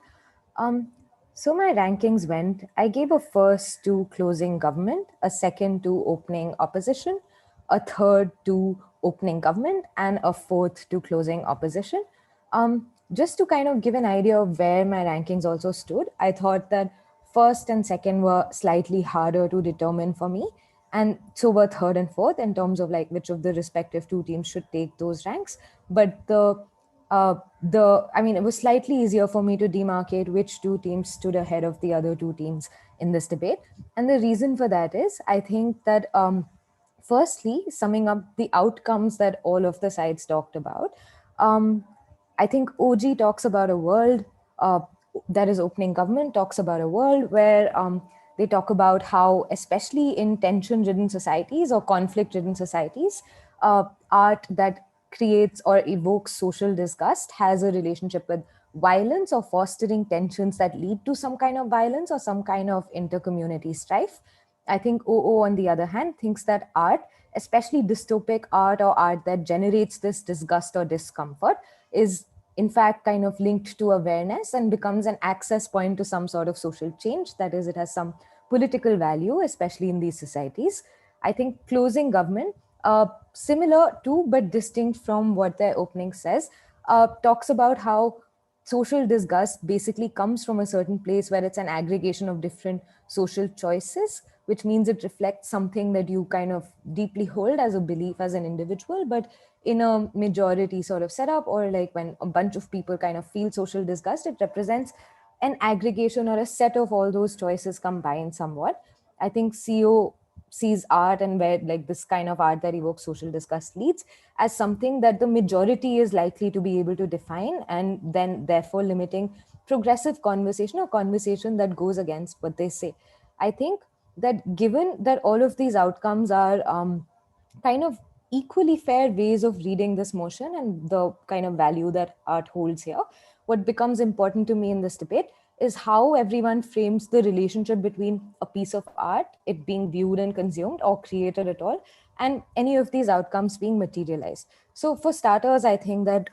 So my rankings went, I gave a first to closing government, a second to opening opposition, a third to opening government, and a fourth to closing opposition. Just to kind of give an idea of where my rankings also stood, I thought that first and second were slightly harder to determine for me. And so were third and fourth in terms of like which of the respective two teams should take those ranks. But it was slightly easier for me to demarcate which two teams stood ahead of the other two teams in this debate. And the reason for that is, I think that firstly, summing up the outcomes that all of the sides talked about, I think OG talks about a world, that is Opening Government talks about a world where they talk about how, especially in tension-ridden societies or conflict-ridden societies, art that creates or evokes social disgust has a relationship with violence or fostering tensions that lead to some kind of violence or some kind of inter-community strife. I think OO, on the other hand, thinks that art, especially dystopic art or art that generates this disgust or discomfort, is in fact kind of linked to awareness and becomes an access point to some sort of social change. That is, it has some political value, especially in these societies. I think Closing Government, similar to but distinct from what their opening says, talks about how social disgust basically comes from a certain place where it's an aggregation of different social choices, which means it reflects something that you kind of deeply hold as a belief as an individual, but in a majority sort of setup, or like when a bunch of people kind of feel social disgust, it represents an aggregation or a set of all those choices combined somewhat. I think CO sees art and where like this kind of art that evokes social disgust leads as something that the majority is likely to be able to define, and then therefore limiting progressive conversation or conversation that goes against what they say. I think that given that all of these outcomes are kind of equally fair ways of reading this motion and the kind of value that art holds here, what becomes important to me in this debate is how everyone frames the relationship between a piece of art, it being viewed and consumed or created at all, and any of these outcomes being materialized. So for starters, I think that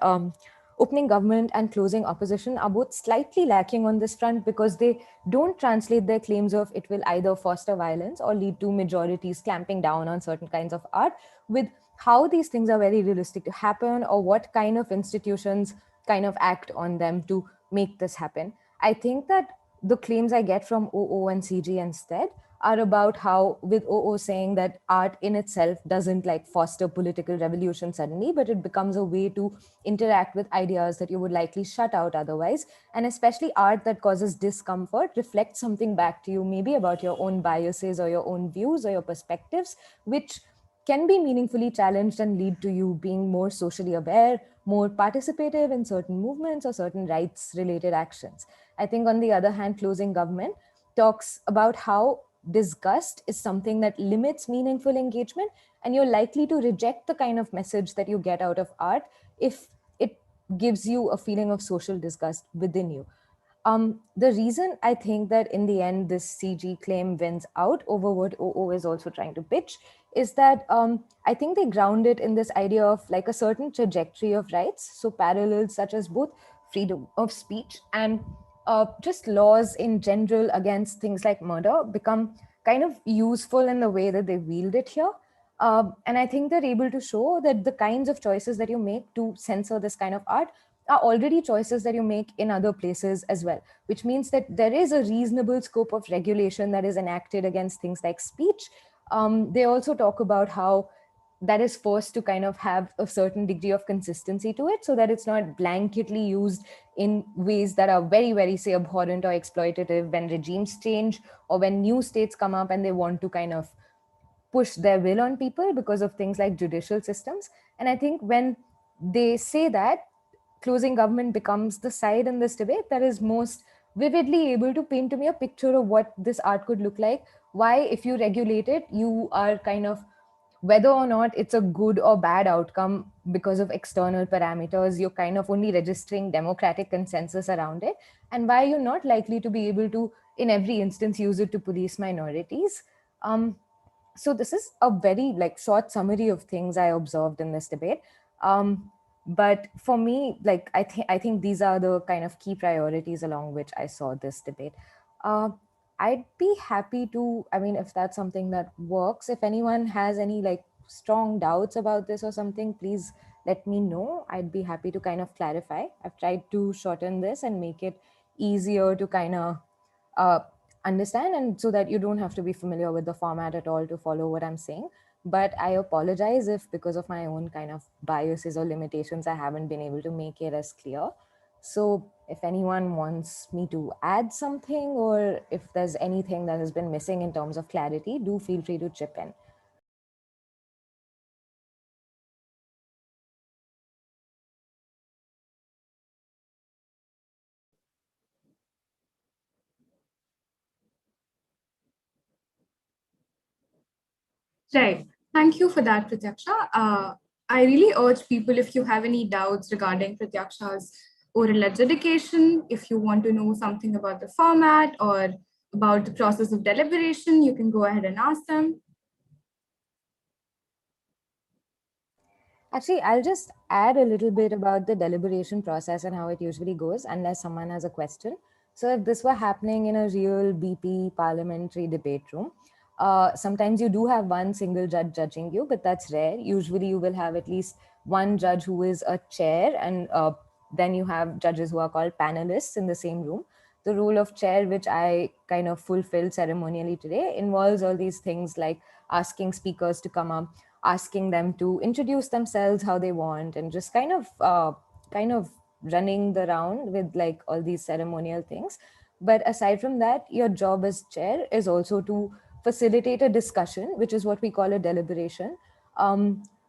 Opening Government and Closing Opposition are both slightly lacking on this front because they don't translate their claims of it will either foster violence or lead to majorities clamping down on certain kinds of art with how these things are very realistic to happen or what kind of institutions kind of act on them to make this happen. I think that the claims I get from OO and CG instead are about how, with OO saying that art in itself doesn't like foster political revolution suddenly, but it becomes a way to interact with ideas that you would likely shut out otherwise. And especially art that causes discomfort reflects something back to you, maybe about your own biases or your own views or your perspectives, which can be meaningfully challenged and lead to you being more socially aware, more participative in certain movements or certain rights related actions. I think on the other hand, Closing Government talks about how disgust is something that limits meaningful engagement, and you're likely to reject the kind of message that you get out of art if it gives you a feeling of social disgust within you. The reason I think that in the end this CG claim wins out over what OO is also trying to pitch is that I think they ground it in this idea of like a certain trajectory of rights, so parallels such as both freedom of speech and just laws in general against things like murder become kind of useful in the way that they wield it here. And I think they're able to show that the kinds of choices that you make to censor this kind of art are already choices that you make in other places as well, which means that there is a reasonable scope of regulation that is enacted against things like speech. They also talk about how that is forced to kind of have a certain degree of consistency to it so that it's not blanketly used in ways that are very, very, say, abhorrent or exploitative when regimes change or when new states come up and they want to kind of push their will on people because of things like judicial systems. And I think when they say that, Closing Government becomes the side in this debate that is most vividly able to paint to me a picture of what this art could look like. Why, if you regulate it, you are kind of, whether or not it's a good or bad outcome because of external parameters, you're kind of only registering democratic consensus around it, and why you're not likely to be able to, in every instance, use it to police minorities. So this is a very like short summary of things I observed in this debate. But for me, like I think these are the kind of key priorities along which I saw this debate. Uh, I'd be happy to, I mean, if that's something that works, if anyone has any like strong doubts about this or something, please let me know. I'd be happy to kind of clarify. I've tried to shorten this and make it easier to kind of uh, understand, and so that you don't have to be familiar with the format at all to follow what I'm saying. But I apologize if because of my own kind of biases or limitations, I haven't been able to make it as clear. So if anyone wants me to add something or if there's anything that has been missing in terms of clarity, do feel free to chip in. Right. Thank you for that, Pratyaksha. I really urge people, if you have any doubts regarding Pratyaksha's oral adjudication, if you want to know something about the format or about the process of deliberation, you can go ahead and ask them. Actually, I'll just add a little bit about the deliberation process and how it usually goes, unless someone has a question. So if this were happening in a real BP parliamentary debate room, sometimes you do have one single judge judging you, but that's rare. Usually you will have at least one judge who is a chair, and then you have judges who are called panelists in the same room. The role of chair, which I kind of fulfilled ceremonially today, involves all these things like asking speakers to come up, asking them to introduce themselves how they want, and just kind of running the round with like all these ceremonial things. But aside from that, your job as chair is also to facilitate a discussion, which is what we call a deliberation,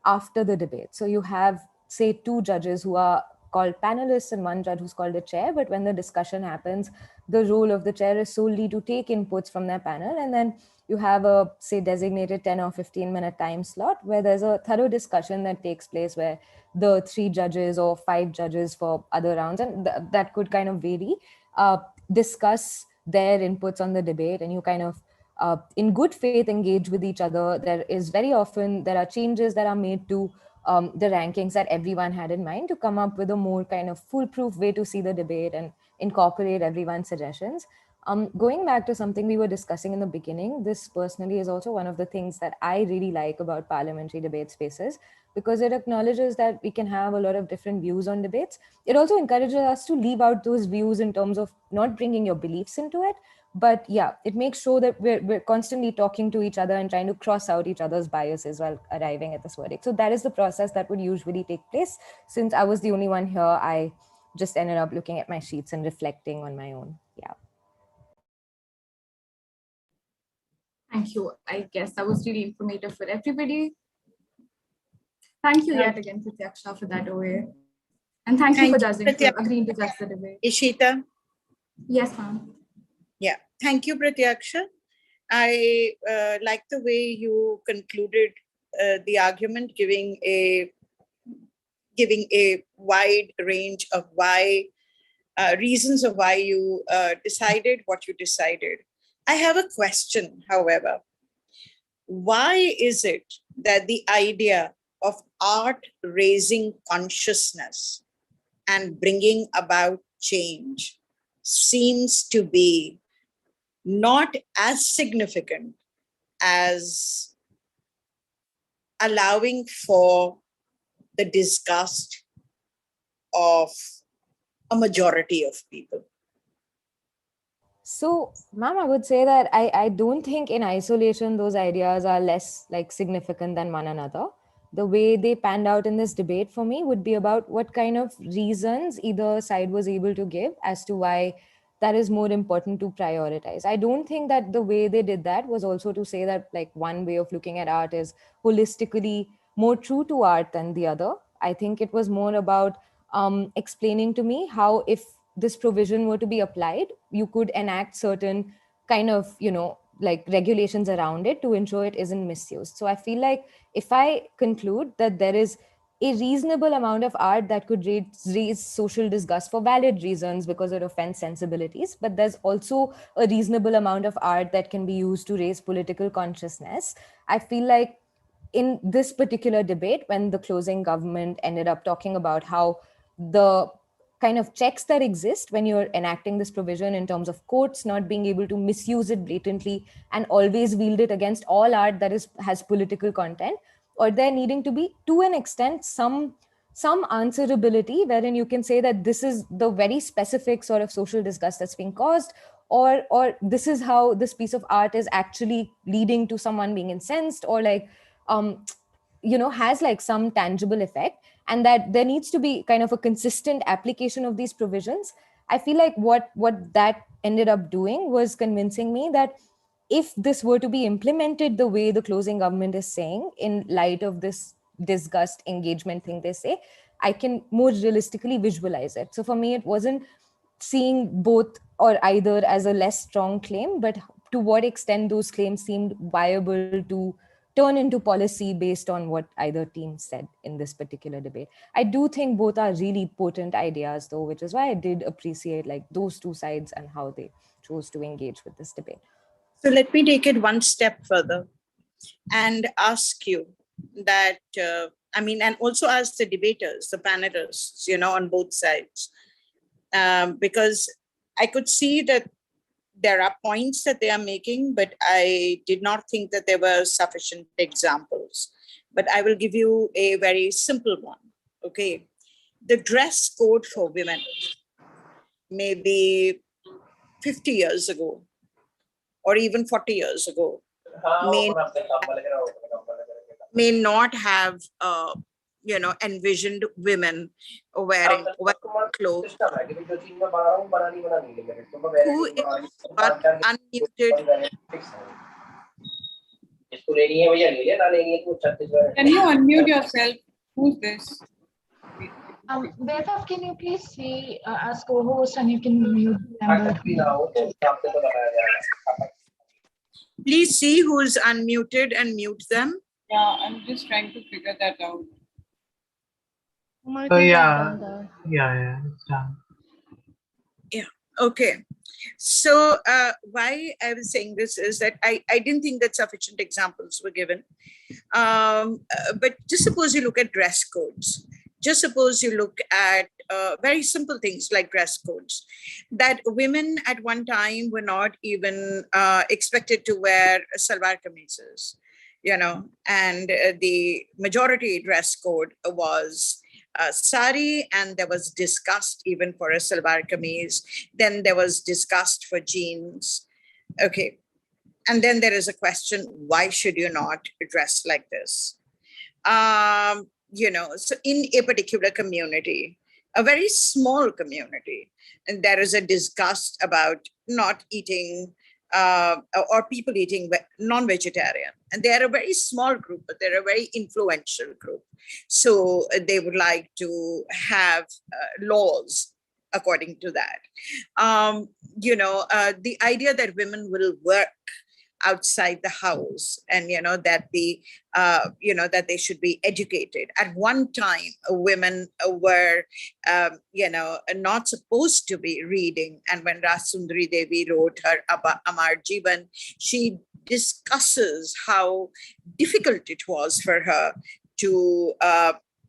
after the debate. So you have, say, two judges who are called panelists and one judge who's called a chair. But when the discussion happens, the role of the chair is solely to take inputs from their panel, and then you have a, say, designated 10 or 15-minute time slot where there's a thorough discussion that takes place, where the 3 judges or 5 judges for other rounds, and that could kind of vary, discuss their inputs on the debate, and you kind of in good faith engage with each other. There are changes that are made to the rankings that everyone had in mind, to come up with a more kind of foolproof way to see the debate and incorporate everyone's suggestions. Going back to something we were discussing in the beginning, this personally is also one of the things that I really like about parliamentary debate spaces, because it acknowledges that we can have a lot of different views on debates. It also encourages us to leave out those views in terms of not bringing your beliefs into it. But yeah, it makes sure that we're constantly talking to each other and trying to cross out each other's biases while arriving at this verdict. So that is the process that would usually take place. Since I was the only one here, I just ended up looking at my sheets and reflecting on my own. Yeah. Thank you. I guess that was really informative for everybody. Thank you yet again, Pratyaksha, for that OA. And thank you for agreeing to judge the debate. Ishita? Yes, ma'am. Yeah, thank you, Pratyaksha. I like the way you concluded the argument, giving a wide range of why reasons of why you decided what you decided. I have a question, however. Why is it that the idea of art raising consciousness and bringing about change seems to be not as significant as allowing for the disgust of a majority of people? So, ma'am, I would say that I don't think in isolation those ideas are less like significant than one another. The way they panned out in this debate for me would be about what kind of reasons either side was able to give as to why that is more important to prioritize. I don't think that the way they did that was also to say that like one way of looking at art is holistically more true to art than the other. I think it was more about explaining to me how, if this provision were to be applied, you could enact certain kind of, like regulations around it to ensure it isn't misused. So I feel like if I conclude that there is a reasonable amount of art that could raise social disgust for valid reasons because it offends sensibilities, but there's also a reasonable amount of art that can be used to raise political consciousness, I feel like in this particular debate, when the closing government ended up talking about how the kind of checks that exist when you're enacting this provision in terms of courts not being able to misuse it blatantly and always wield it against all art that has political content, or there needing to be, to an extent, some answerability wherein you can say that this is the very specific sort of social disgust that's being caused, or this is how this piece of art is actually leading to someone being incensed, or like has like some tangible effect, and that there needs to be kind of a consistent application of these provisions. I feel like what that ended up doing was convincing me that if this were to be implemented the way the closing government is saying, in light of this disgust engagement thing they say, I can more realistically visualize it. So for me, it wasn't seeing both or either as a less strong claim, but to what extent those claims seemed viable to turn into policy based on what either team said in this particular debate. I do think both are really potent ideas though, which is why I did appreciate like those two sides and how they chose to engage with this debate. So let me take it one step further and ask you that, and also ask the debaters, the panelists, on both sides, because I could see that there are points that they are making, but I did not think that there were sufficient examples. But I will give you a very simple one, okay? The dress code for women, maybe 50 years ago, or even 40 years ago, may not have, envisioned women wearing clothes. Who is unmuted? Can you unmute yourself? Who's this? Vaibhav, can you please see as co-host and you can mute them? Please see who's unmuted and mute them. Yeah, I'm just trying to figure that out. Yeah, it's done. Yeah, okay. So why I was saying this is that I didn't think that sufficient examples were given. But just suppose you look at dress codes. Just suppose you look at very simple things like dress codes, that women at one time were not even expected to wear salwar kameezes, and the majority dress code was sari, and there was disgust even for a salwar kameez. Then there was disgust for jeans. Okay. And then there is a question, why should you not dress like this? So in a particular community, a very small community, and there is a disgust about not eating or people eating non-vegetarian. And they are a very small group, but they're a very influential group. So they would like to have laws according to that. The idea that women will work outside the house, and that that they should be educated. At one time, women were not supposed to be reading, and when Rasundari Devi wrote her Amar Jivan, she discusses how difficult it was for her to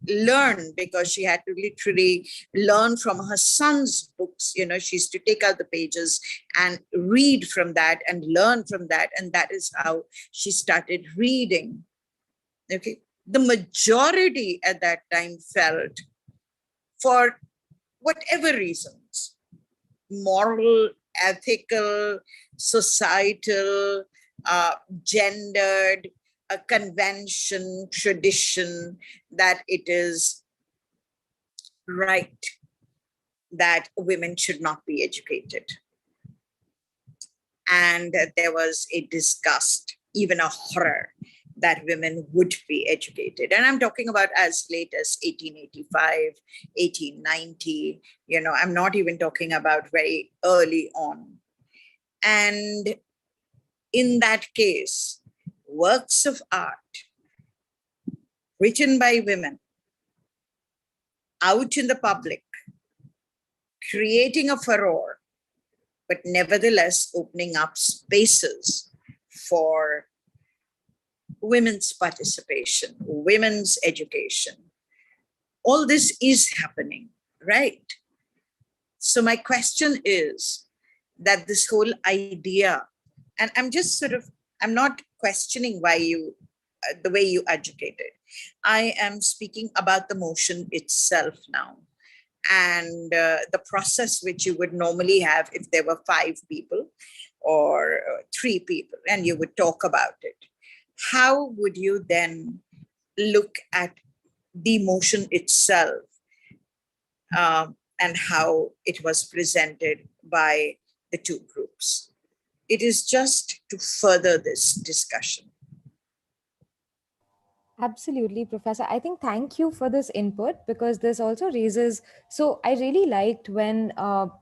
learn, because she had to literally learn from her son's books. She used to take out the pages and read from that and learn from that, and that is how she started reading. Okay, the majority at that time felt, for whatever reasons, moral, ethical, societal, gendered, a convention, tradition, that it is right that women should not be educated. And there was a disgust, even a horror, that women would be educated. And I'm talking about as late as 1885, 1890, I'm not even talking about very early on. And in that case, works of art written by women out in the public, creating a furore, but nevertheless opening up spaces for women's participation, women's education. All this is happening, right? So my question is that this whole idea, and I'm not questioning why the way you educated. I am speaking about the motion itself now, and the process which you would normally have if there were 5 people or 3 people and you would talk about it. How would you then look at the motion itself and how it was presented by the 2 groups? It is just to further this discussion. Absolutely, Professor. I think thank you for this input, because this also raises, so I really liked when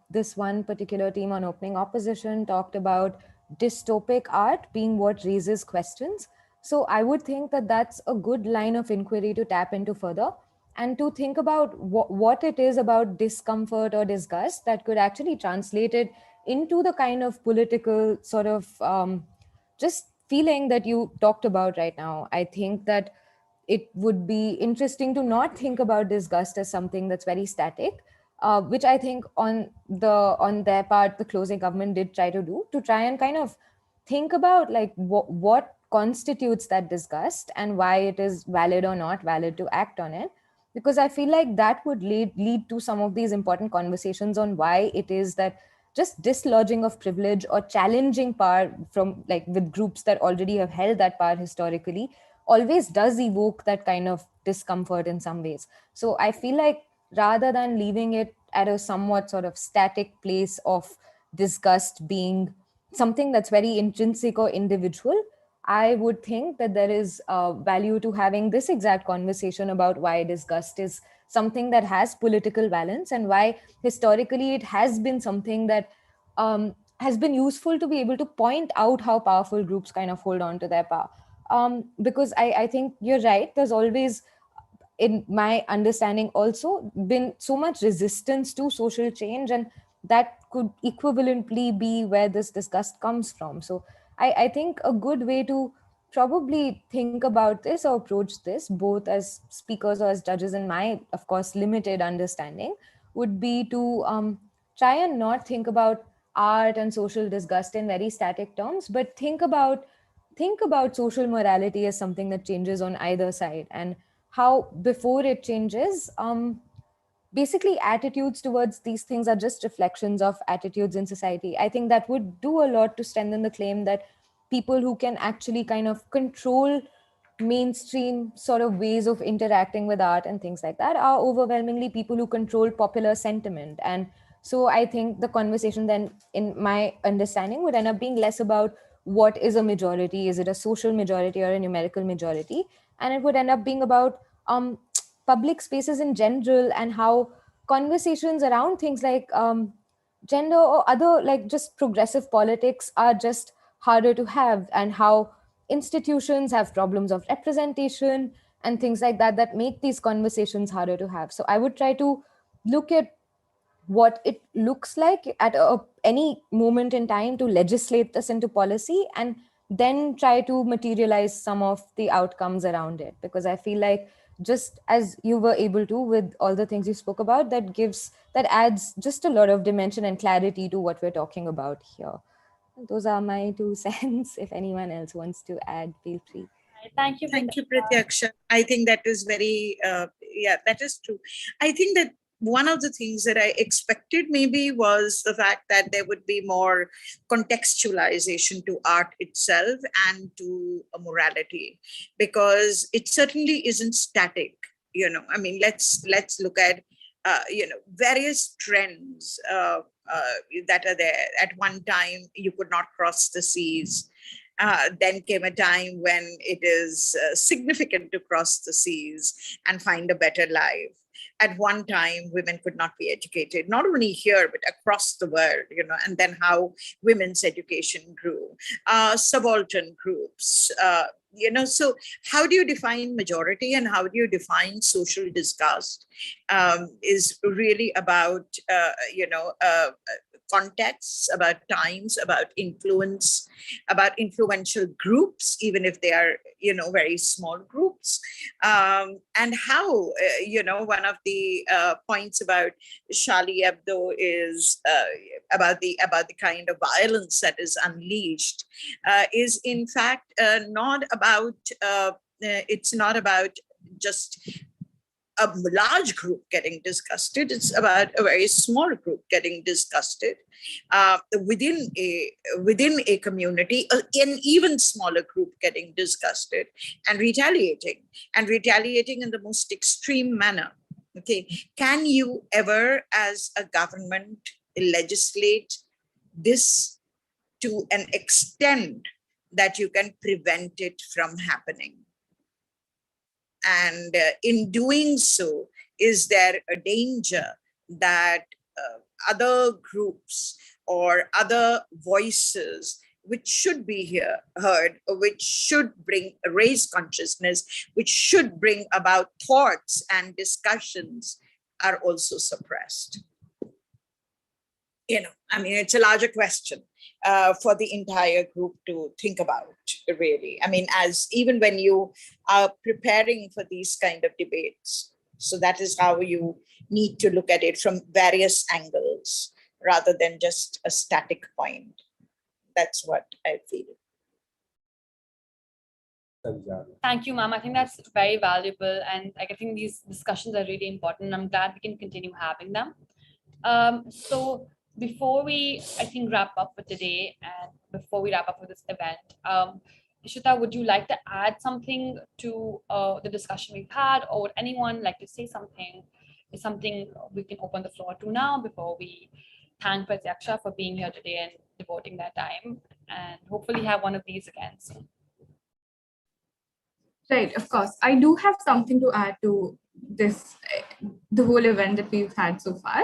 this one particular team on opening opposition talked about dystopic art being what raises questions. So I would think that that's a good line of inquiry to tap into further, and to think about what it is about discomfort or disgust that could actually translate it into the kind of political sort of just feeling that you talked about right now. I think that it would be interesting to not think about disgust as something that's very static, which I think on their part, the closing government did try to do, to try and kind of think about like what constitutes that disgust and why it is valid or not valid to act on it. Because I feel like that would lead to some of these important conversations on why it is that just dislodging of privilege or challenging power from like with groups that already have held that power historically always does evoke that kind of discomfort in some ways. So I feel like rather than leaving it at a somewhat sort of static place of disgust being something that's very intrinsic or individual, I would think that there is value to having this exact conversation about why disgust is something that has political balance and why historically it has been something that has been useful to be able to point out how powerful groups kind of hold on to their power. Because I think you're right, there's always, in my understanding, also been so much resistance to social change, and that could equivalently be where this disgust comes from. So I think a good way to probably think about this or approach this, both as speakers or as judges, in my, of course, limited understanding, would be to try and not think about art and social disgust in very static terms, but think about social morality as something that changes on either side, and how before it changes, basically attitudes towards these things are just reflections of attitudes in society. I think that would do a lot to strengthen the claim that people who can actually kind of control mainstream sort of ways of interacting with art and things like that are overwhelmingly people who control popular sentiment. And so I think the conversation then, in my understanding, would end up being less about what is a majority, is it a social majority or a numerical majority, and it would end up being about public spaces in general, and how conversations around things like gender or other like just progressive politics are just harder to have, and how institutions have problems of representation and things like that that make these conversations harder to have. So I would try to look at what it looks like at any moment in time to legislate this into policy, and then try to materialize some of the outcomes around it. Because I feel like, just as you were able to with all the things you spoke about, that adds just a lot of dimension and clarity to what we're talking about here. Those are my 2 cents. If anyone else wants to add, feel free. Thank you. Thank you, Pratyaksha. I think that is very, yeah, that is true. I think that one of the things that I expected maybe was the fact that there would be more contextualization to art itself and to a morality, because it certainly isn't static. You know, I mean, let's look at various trends that are there. At one time, you could not cross the seas. Then came a time when it is significant to cross the seas and find a better life. At one time, women could not be educated, not only here, but across the world, and then how women's education grew, subaltern groups, so how do you define majority and how do you define social disgust is really about, contexts, about times, about influence, about influential groups, even if they are, very small groups. And how, one of the points about Charlie Hebdo is about the kind of violence that is unleashed, is in fact not about, it's not about just a large group getting disgusted. It's about a very small group getting disgusted within a community, an even smaller group getting disgusted and retaliating in the most extreme manner. Okay, can you ever, as a government, legislate this to an extent that you can prevent it from happening? And in doing so, is there a danger that other groups or other voices which should be heard, which should raise consciousness, which should bring about thoughts and discussions, are also suppressed. I mean, it's a larger question for the entire group to think about, really. I mean, even when you are preparing for these kind of debates, so that is how you need to look at it from various angles rather than just a static point. That's what I feel. Thank you, ma'am. I think that's very valuable. And I think these discussions are really important. I'm glad we can continue having them. So before we, I think, wrap up for today and before we wrap up for this event, Ishita, would you like to add something to the discussion we've had, or would anyone like to say something? Is something we can open the floor to now before we thank Pratyaksha for being here today and devoting their time, and hopefully have one of these again soon. Right, of course. I do have something to add to this, the whole event that we've had so far.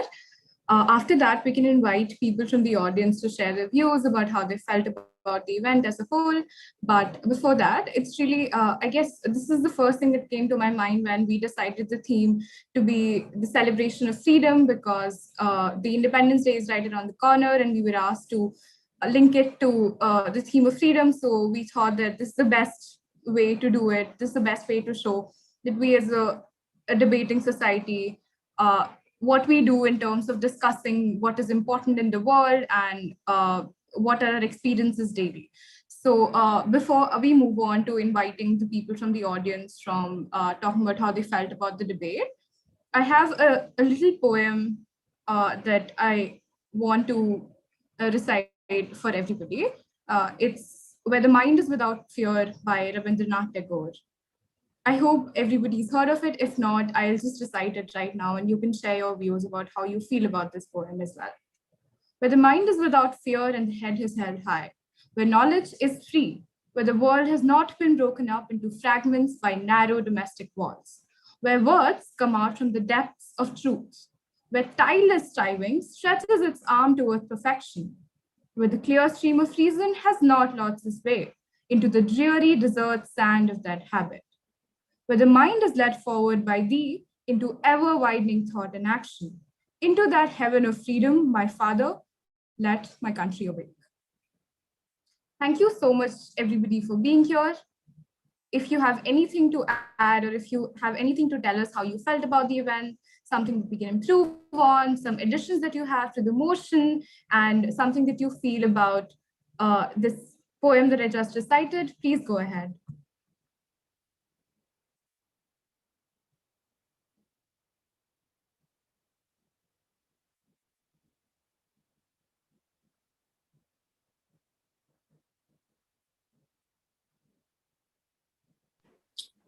After that, we can invite people from the audience to share their views about how they felt about the event as a whole. But before that, it's really, I guess this is the first thing that came to my mind when we decided the theme to be the celebration of freedom, because the Independence Day is right around the corner and we were asked to link it to the theme of freedom. So we thought that this is the best way to do it. This is the best way to show that we as a debating society, what we do in terms of discussing what is important in the world and what are our experiences daily. So before we move on to inviting the people from the audience from talking about how they felt about the debate, I have a little poem that I want to recite for everybody. It's Where the Mind is Without Fear by Rabindranath Tagore. I hope everybody's heard of it. If not, I'll just recite it right now and you can share your views about how you feel about this poem as well. Where the mind is without fear and the head is held high, where knowledge is free, where the world has not been broken up into fragments by narrow domestic walls, where words come out from the depths of truth, where tireless striving stretches its arm toward perfection, where the clear stream of reason has not lost its way into the dreary desert sand of that habit, where the mind is led forward by thee into ever-widening thought and action, into that heaven of freedom, my Father, let my country awake. Thank you so much, everybody, for being here. If you have anything to add, or if you have anything to tell us how you felt about the event, something that we can improve on, some additions that you have to the motion, and something that you feel about this poem that I just recited, please go ahead.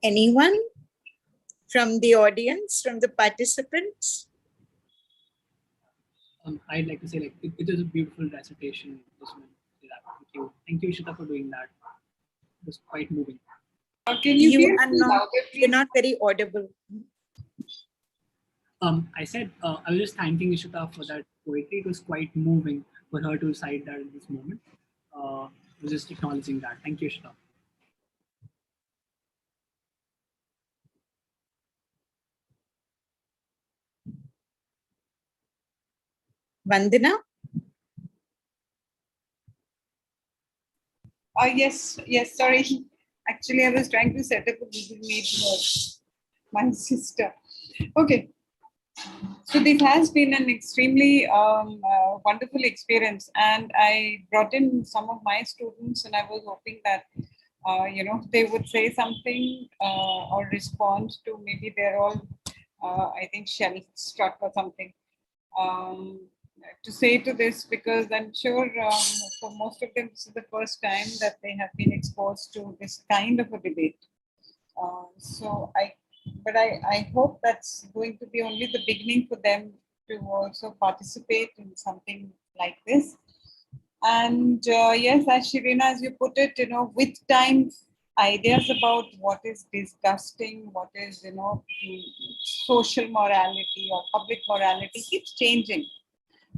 Anyone from the audience, from the participants? I'd like to say, like, it is a beautiful recitation. Thank you, Ishita, for doing that. It was quite moving. Can you you're not very audible. I said I was just thanking Ishita for that poetry. It was quite moving for her to recite that in this moment. I was just acknowledging that. Thank you, Ishita. Vandana? Yes, sorry. Actually, I was trying to set up a Google Meet for my sister. Okay. So this has been an extremely wonderful experience, and I brought in some of my students, and I was hoping that they would say something or respond to, maybe they're all I think shell struck or something, to say to this, because I'm sure for most of them this is the first time that they have been exposed to this kind of a debate. But I hope that's going to be only the beginning for them to also participate in something like this. And yes, as Shirina, as you put it, with time, ideas about what is disgusting, what is, social morality or public morality keeps changing.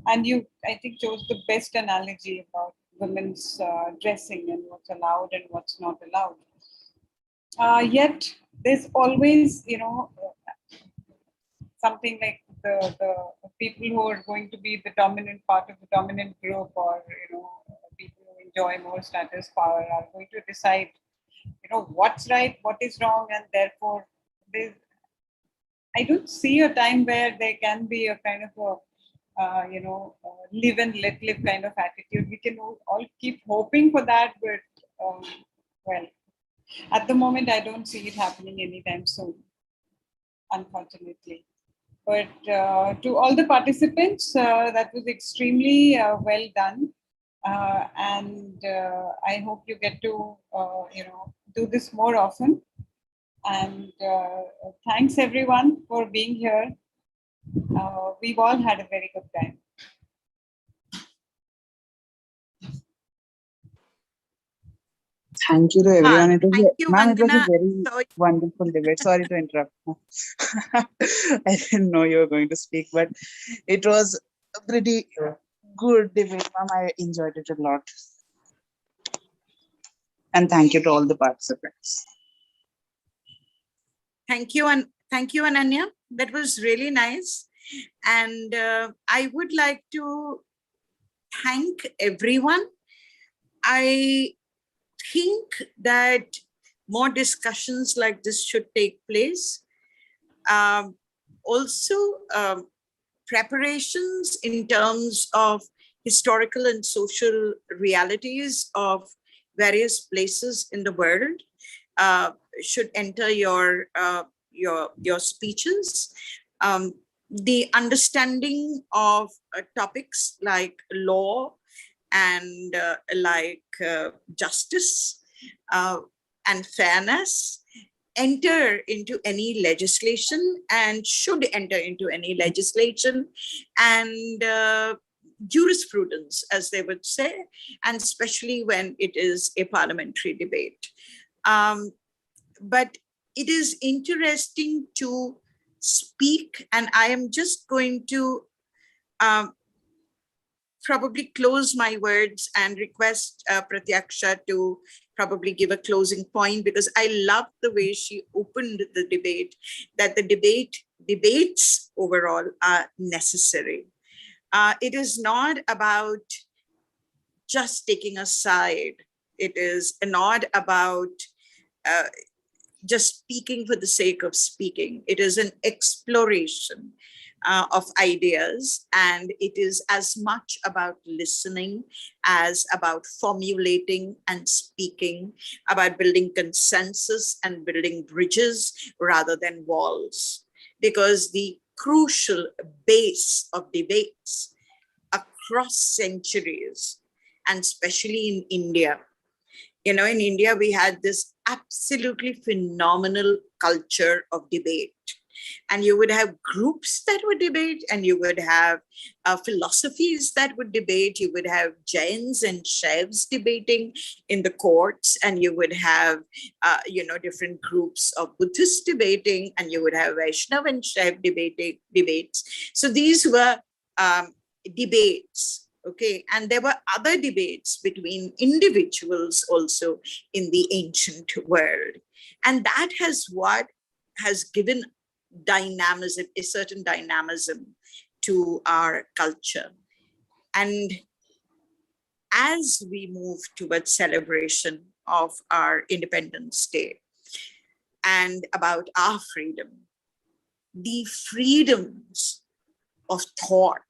And you, I think, chose the best analogy about women's dressing and what's allowed and what's not allowed. Yet there's always, something like the people who are going to be the dominant part of the dominant group, or people who enjoy more status power are going to decide, what's right, what is wrong, and therefore I don't see a time where there can be a kind of a live and let live kind of attitude. We can all keep hoping for that, but well, at the moment, I don't see it happening anytime soon, unfortunately. But to all the participants, that was extremely well done. And I hope you get to, do this more often. And thanks everyone for being here. We've all had a very good time. Thank you to everyone. It was Thank you, ma'am, it was a Vandana. very Sorry. wonderful debate. Sorry to interrupt. I didn't know you were going to speak, but it was a pretty good debate, ma'am. I enjoyed it a lot. And thank you to all the participants. Thank you, and thank you, Ananya. That was really nice. And I would like to thank everyone. I think that more discussions like this should take place. Also, preparations in terms of historical and social realities of various places in the world should enter your speeches. The understanding of topics like law and justice and fairness enter into any legislation and should enter into any legislation and jurisprudence, as they would say, and especially when it is a parliamentary debate. But it is interesting to speak, and I am just going to probably close my words and request Pratyaksha to probably give a closing point, because I love the way she opened the debate, that the debates overall are necessary. It is not about just taking a side. It is not about just speaking for the sake of speaking. It is an exploration of ideas, and it is as much about listening as about formulating and speaking, about building consensus and building bridges rather than walls. Because the crucial base of debates across centuries, and especially in India, in India, we had this absolutely phenomenal culture of debate. And you would have groups that would debate, and you would have philosophies that would debate. You would have Jains and Shaivs debating in the courts, and you would have, different groups of Buddhists debating, and you would have Vaishnava and Shaiv debates. So these were debates. Okay, and there were other debates between individuals also in the ancient world. And that has given dynamism, a certain dynamism to our culture. And as we move towards celebration of our Independence Day and about our freedom, the freedoms of thought,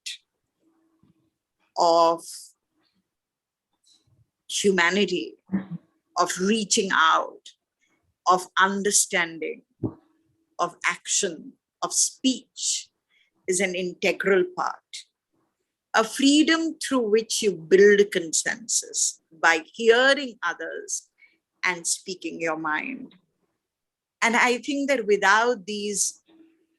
of humanity, of reaching out, of understanding, of action, of speech is an integral part. A freedom through which you build consensus by hearing others and speaking your mind. And I think that without these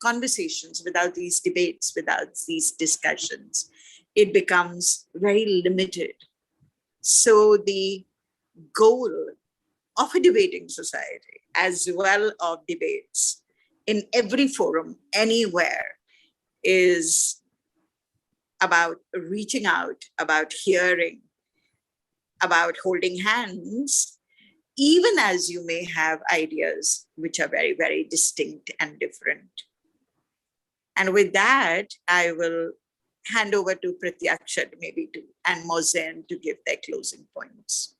conversations, without these debates, without these discussions, it becomes very limited. So the goal of a debating society, as well of debates in every forum, anywhere, is about reaching out, about hearing, about holding hands, even as you may have ideas which are very, very distinct and different. And with that, I will hand over to Pratyaksha maybe to and Mozen to give their closing points.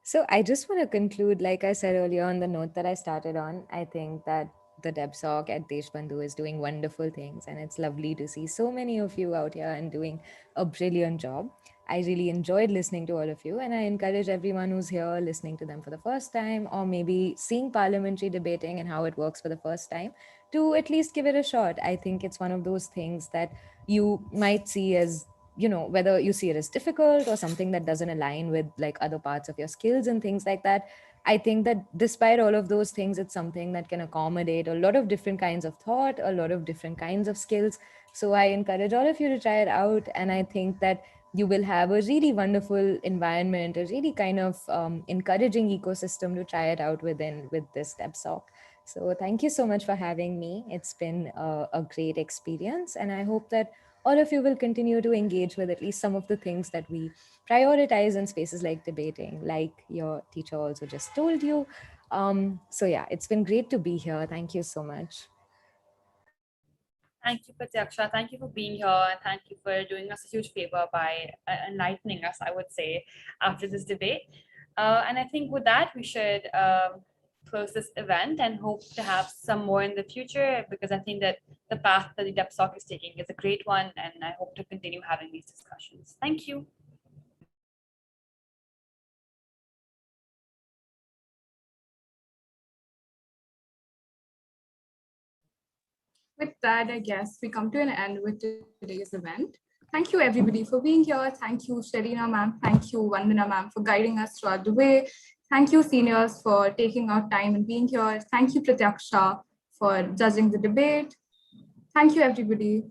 So I just want to conclude, like I said earlier, on the note that I started on. I think that the DebSoc at Deshbandhu is doing wonderful things, and it's lovely to see so many of you out here and doing a brilliant job. I really enjoyed listening to all of you, and I encourage everyone who's here listening to them for the first time, or maybe seeing parliamentary debating and how it works for the first time, to at least give it a shot. I think it's one of those things that you might see as, you know, whether you see it as difficult or something that doesn't align with like other parts of your skills and things like that. I think that despite all of those things, it's something that can accommodate a lot of different kinds of thought, a lot of different kinds of skills. So I encourage all of you to try it out. And I think that you will have a really wonderful environment, a really kind of encouraging ecosystem to try it out within with this DebSoc. So thank you so much for having me. It's been a great experience. And I hope that all of you will continue to engage with at least some of the things that we prioritize in spaces like debating, like your teacher also just told you. So yeah, it's been great to be here. Thank you so much. Thank you, Pratyaksha. Thank you for being here, and thank you for doing us a huge favor by enlightening us, I would say, after this debate. And I think with that, we should close this event and hope to have some more in the future, because I think that the path that the DebSoc is taking is a great one, and I hope to continue having these discussions. Thank you. With that, I guess we come to an end with today's event. Thank you everybody for being here. Thank you, Sharina ma'am. Thank you, Vandana ma'am, for guiding us throughout the way. Thank you, seniors, for taking out time and being here. Thank you, Pratyaksha, for judging the debate. Thank you, everybody.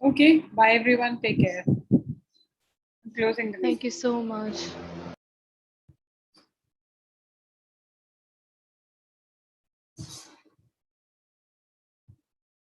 Okay, bye everyone. Take care. I'm closing the Thank you so much.